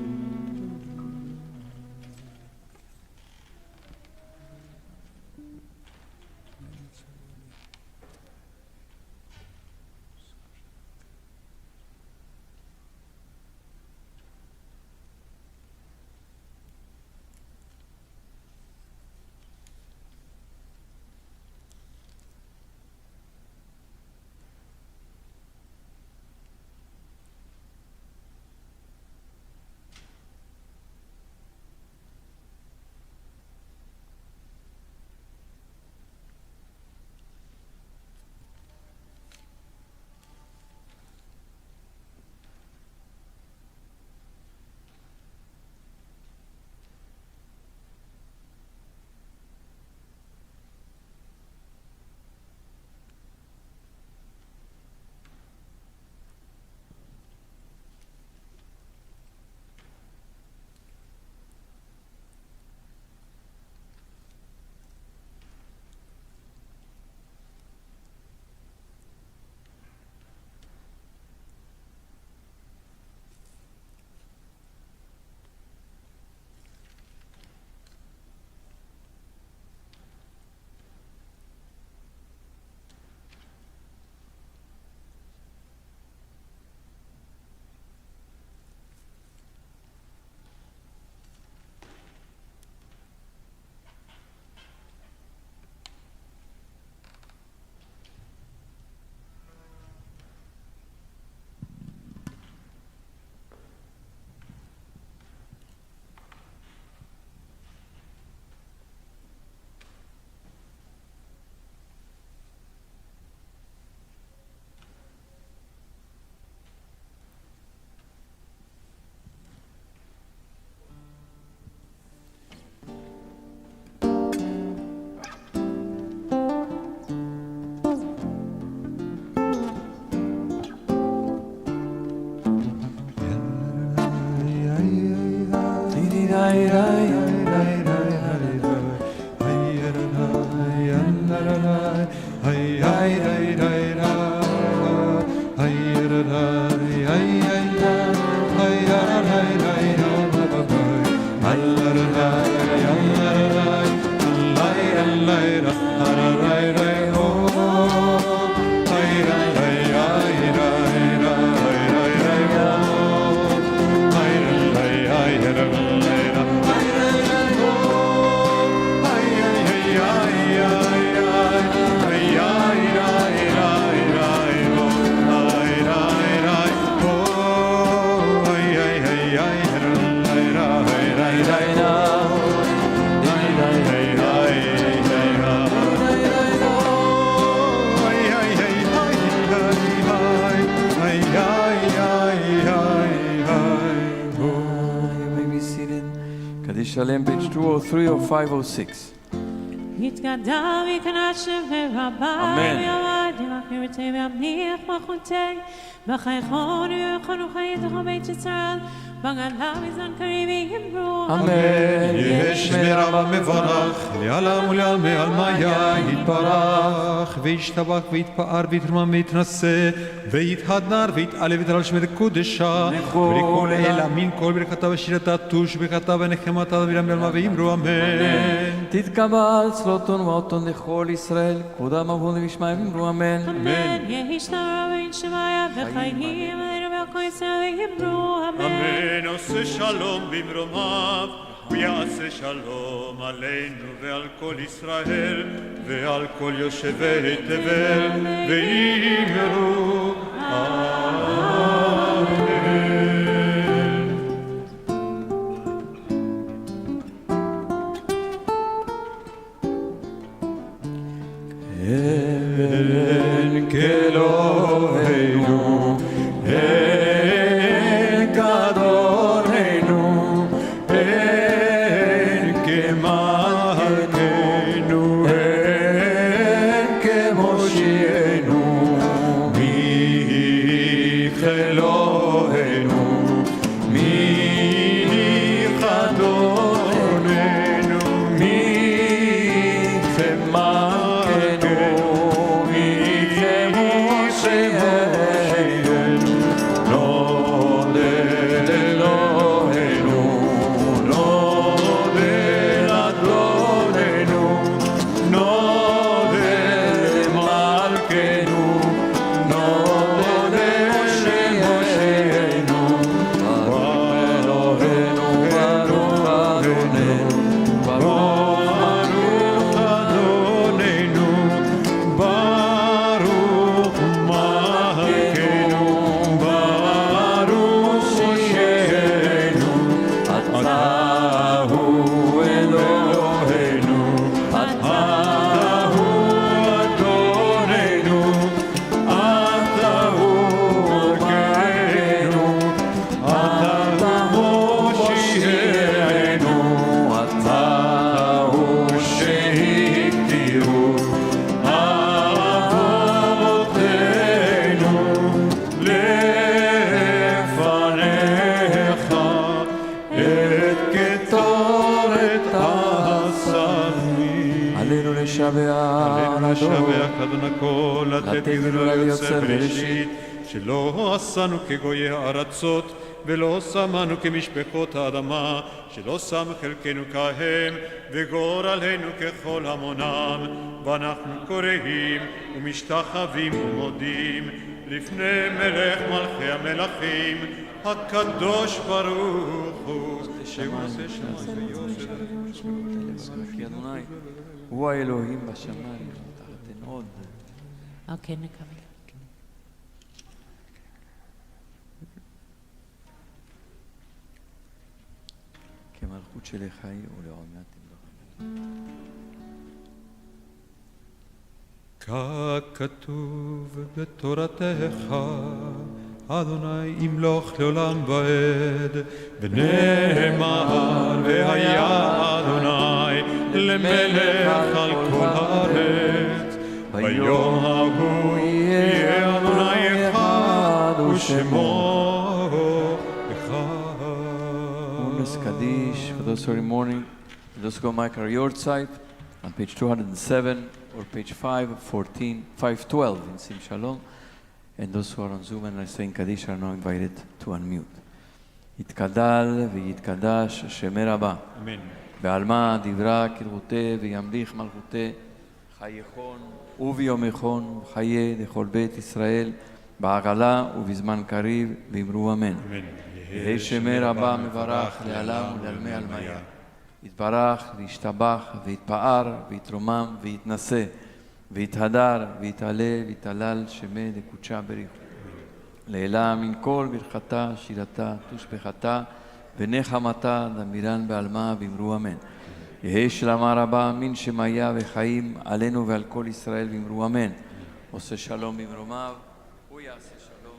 Shalem, page 203 or 506. אמן. יש מרב מברך, לעלם ולעלמי עלמיה יתברך, וישתבח ויתפאר ויתרומם ויתנשא, ויתהדר ויתעלה ויתהלל שמו קודשה, ולכל אל אמין כל ברכתה ושירתה תוש ברכתה ונחמתה ובירם בעלמה ואמרו אמן. תתקבל צלותון ואותון לכל ישראל, כבודם אבון וישמע ואמרו אמן. אמן. יהי שלום רבין שמיה וחיים ולכל ישראל ואמרו אמן. אמן. עושה שלום במרומיו ויעשה שלום עלינו ועל כל ישראל ועל כל יושבי תבל ואמרו אמן. אין כאלוהינו אין כאדוננו אין כמלכנו אין כמושיענו מי כאלוהינו שלא עשנו כגויי הארצות ולא שמנו כמשפחות האדמה, שלא שם חלקנו כהם וגורלנו ככל המונם, ואנחנו קוראים ומשתחווים ומודים לפני מלך מלכי המלכים הקדוש ברוך הוא שעושה שמיים ויוסף. הוא האלוהים בשמיים תחתן עוד. אוקיי, נקווה. כמלכות שלך היא ולעוד מעט תמלוך. ככתוב בתורתך, אדוני ימלוך לעולם ועד, ונאמר והיה אדוני למלך על כל הארץ. ביום ההוא יהיה אדוני אחד ושמו אחד. Unus Kaddish, for those who are in mourning, those who go Mike are your side, on page 207 or page 512 in Sim Shalom. And those who are on Zoom and are saying Kaddish are now invited to unmute. יתקדל ויתקדש שמי רבה. אמן. בעלמא דברה כרבותי וימליך מלכותי חייכון וביומכון חיי לכל בית ישראל בעגלה ובזמן קריב ואמרו אמן. יהי שמי רבה מברך לעלם ולעלמי עלמיה. יתברך וישתבח ויתפאר ויתרומם ויתנשא ויתהדר ויתעלה ויתהלל שמי לקודשה בריחו. לעילה מן כל ברכתה, שירתה, תושבחתה ונחמתה דמירן בעלמה ואמרו אמן. יהי שלמה רבה מן שמיה וחיים עלינו ועל כל ישראל ואמרו אמן. עושה שלום במרומיו, הוא יעשה שלום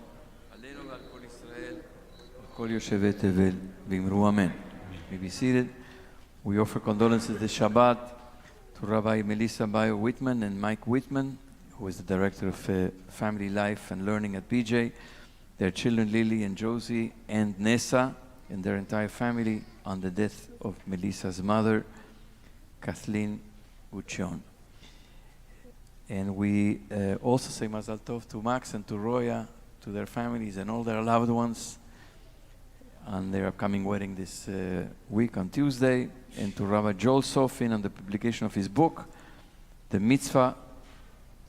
עלינו ועל כל ישראל ועל כל יושבי תבל ואמרו אמן. May be seated. We offer condolences this Shabbat to Rabbi Melissa Bayo Whitman and Mike Whitman, who is the director of Family Life and Learning at BJ, their children Lily and Josie and Nessa and their entire family on the death of Melissa's mother, Kathleen Uchion. And we also say Mazal Tov to Max and to Roya, to their families and all their loved ones on their upcoming wedding this week on Tuesday, and to Rabbi Joel Sofin on the publication of his book, The Mitzvah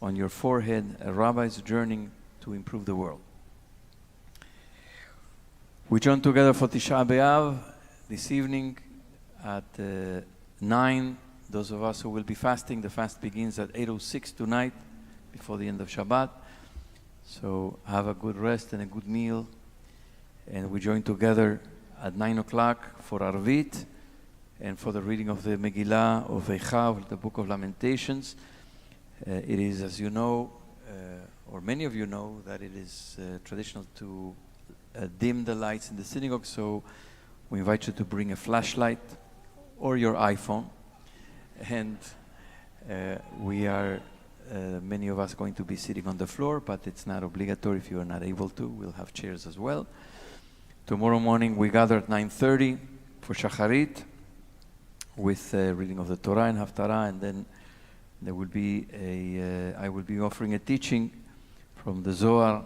on Your Forehead, a Rabbi's Journey to Improve the World. We join together for Tisha B'Av this evening at 9. Those of us who will be fasting, the fast begins at 8:06 tonight, before the end of Shabbat. So have a good rest and a good meal. And we join together at 9 o'clock for Arvit and for the reading of the Megillah of Eicha, the book of Lamentations. It is, as you know, or many of you know, that it is traditional to dim the lights in the synagogue, so we invite you to bring a flashlight or your iPhone. And we are, many of us, going to be sitting on the floor, but it's not obligatory if you are not able to. We'll have chairs as well. Tomorrow morning we gather at 9:30 for Shacharit with reading of the Torah and Haftarah, and then there will be I will be offering a teaching from the Zohar,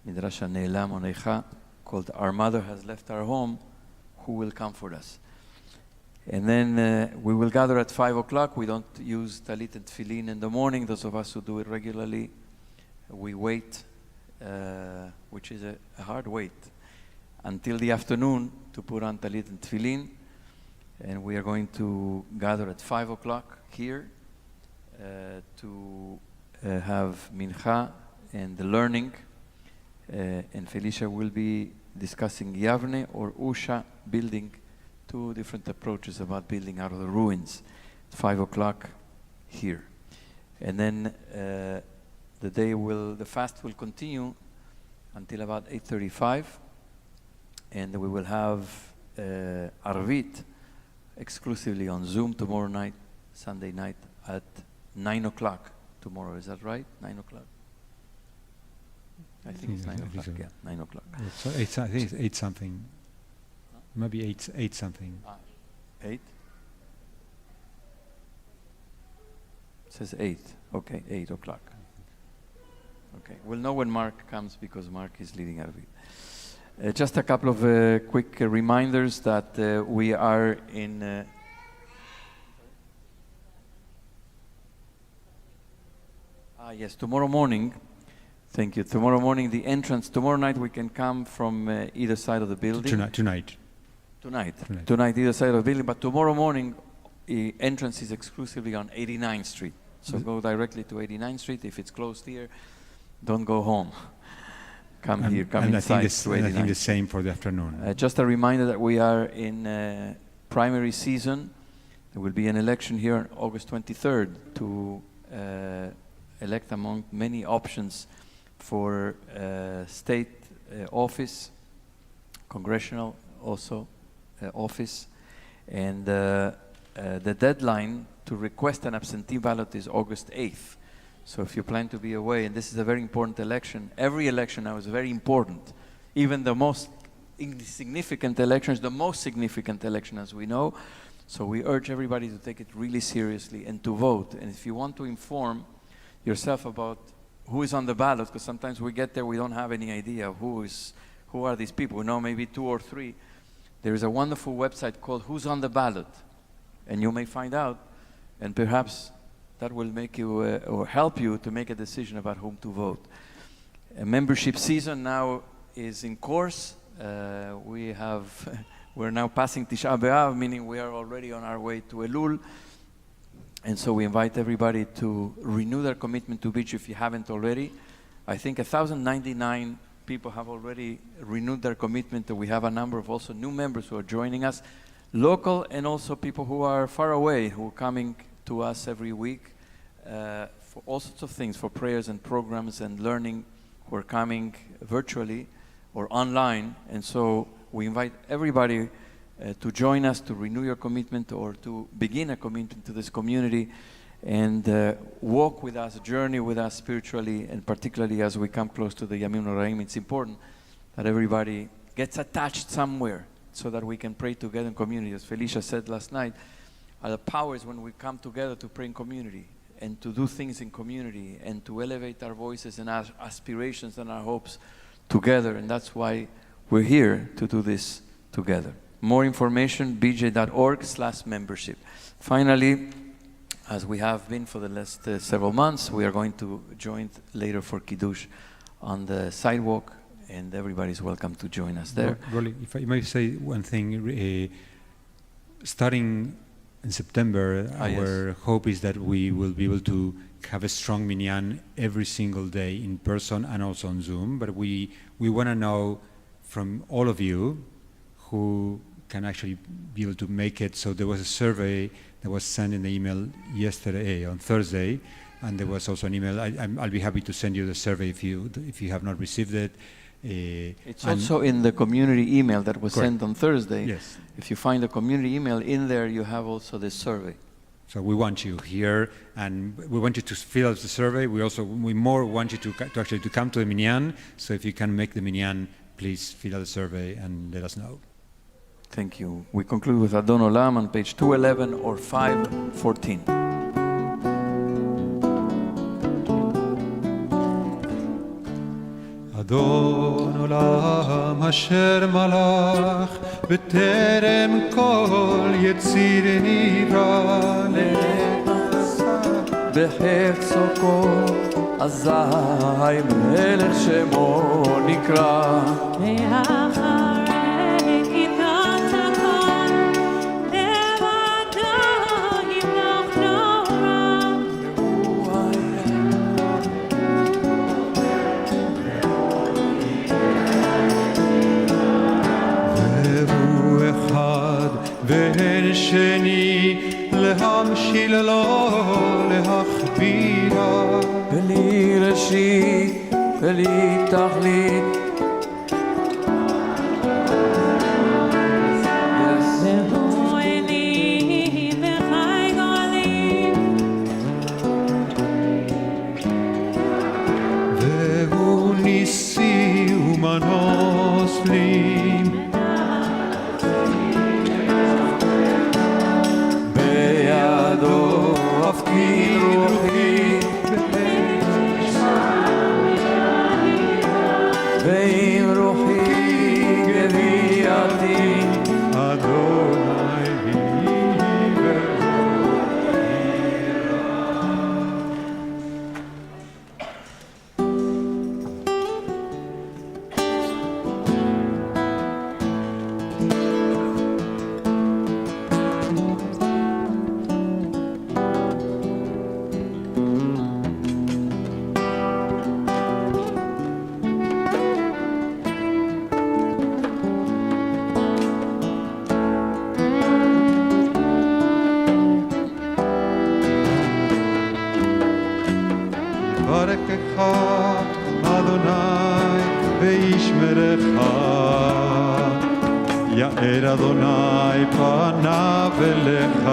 Midrash HaNe'elam on Eicha, called Our Mother Has Left Our Home, Who Will Comfort Us? And then we will gather at 5 o'clock. We don't use talit and tefillin in the morning. Those of us who do it regularly we wait, which is a hard wait, until the afternoon to put on talit and tefillin. And we are going to gather at 5 o'clock here to have mincha and the learning. And Felicia will be discussing Yavne or Usha, building, two different approaches about building out of the ruins. 5 o'clock here. And then the fast will continue until about 8:35. And we will have Arvit exclusively on Zoom tomorrow night, Sunday night at 9 o'clock tomorrow. Is that right? 9 o'clock? I think it's 9 o'clock. So. Yeah, 9 o'clock. So I think it's 8 something. Maybe 8 something. 8? It says 8. Okay, 8 o'clock. Okay, we'll know when Mark comes because Mark is leading Arvit. Just a couple of quick reminders that we are in... yes, tomorrow morning. Thank you. Tomorrow morning, the entrance. Tomorrow night, we can come from either side of the building. Tonight, either side of the building. But tomorrow morning, the entrance is exclusively on 89th Street. So go directly to 89th Street. If it's closed here, don't go home. Come here, come inside to 89th. I think the same for the afternoon. Just a reminder that we are in primary season. There will be an election here on August 23rd to elect among many options for state office, congressional also office, and the deadline to request an absentee ballot is August 8th. So if you plan to be away, and this is a very important election, every election now is very important. Even the most insignificant election is the most significant election, as we know. So we urge everybody to take it really seriously and to vote. And if you want to inform yourself about who is on the ballot, because sometimes we get there, we don't have any idea who are these people. We know maybe 2 or 3. There is a wonderful website called Who's on the Ballot, and you may find out, and perhaps that will make you or help you to make a decision about whom to vote. A membership season now is in course. We're now passing Tisha B'Av, meaning we are already on our way to Elul. And so we invite everybody to renew their commitment to Beach if you haven't already. I think 1,099 people have already renewed their commitment. We have a number of also new members who are joining us, local and also people who are far away, who are coming to us every week for all sorts of things, for prayers and programs and learning, who are coming virtually or online. And so we invite everybody to join us, to renew your commitment or to begin a commitment to this community and walk with us, journey with us spiritually, and particularly as we come close to the Yamim Noraim. It's important that everybody gets attached somewhere so that we can pray together in community. As Felicia said last night, the power is when we come together to pray in community and to do things in community and to elevate our voices and our aspirations and our hopes together. And that's why we're here to do this together. More information, bj.org/membership. Finally, as we have been for the last several months, we are going to join later for Kiddush on the sidewalk, and everybody's welcome to join us there. Roly, if I may say one thing, starting in September, our hope is that we will be able to have a strong minyan every single day in person and also on Zoom, but we want to know from all of you who can actually be able to make it. So there was a survey that was sent in the email yesterday, on Thursday, and there was also an email. I'll be happy to send you the survey if you have not received it. It's also in the community email that was sent on Thursday. Yes. If you find the community email in there, you have also the survey. So we want you here, and we want you to fill out the survey. We more want you to actually to come to the minyan. So if you can make the minyan, please fill out the survey and let us know. Thank you. We conclude with Adon Olam on page 211 or 514. Adon Olam Asher Malach B'terem Kol Yetzir Nivra Le'asa B'chefzo kol אזי מלך שמו נקרא. ואחרי כיתות הכל, לבדו ימלוך נורא. והוא אחד ואין שני, להמשיל לו להכבירה. בלי ראשית, בלי תכלית. והוא אלי וחי גואלי. והוא ניסי ומנוס לי. בידו אפקיד רוחי, ועם רוחי גוויעתי. אדוני היא יברכך אדוני וישמרך. יאר אדוני פניו אליך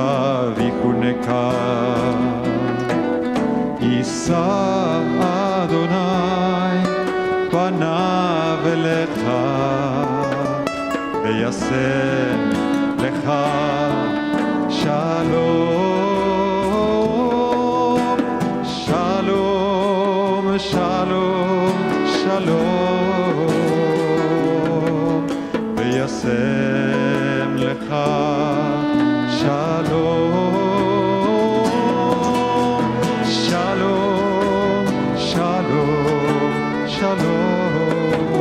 ויחונקה. יישא אדוני פניו אליך וישם לך שלום. שלום, שלום, שלום, וישם לך שלום. שלום, שלום, שלום,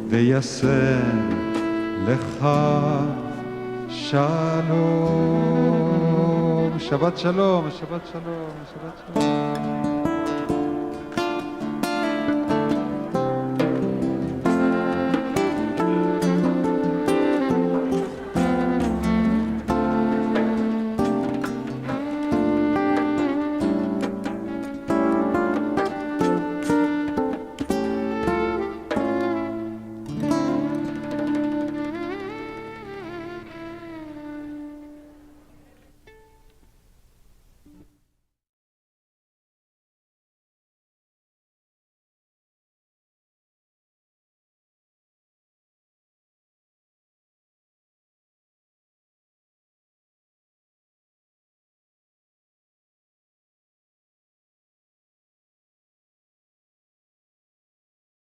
וישם לך שלום. שבת שלום, שבת שלום, שבת שלום.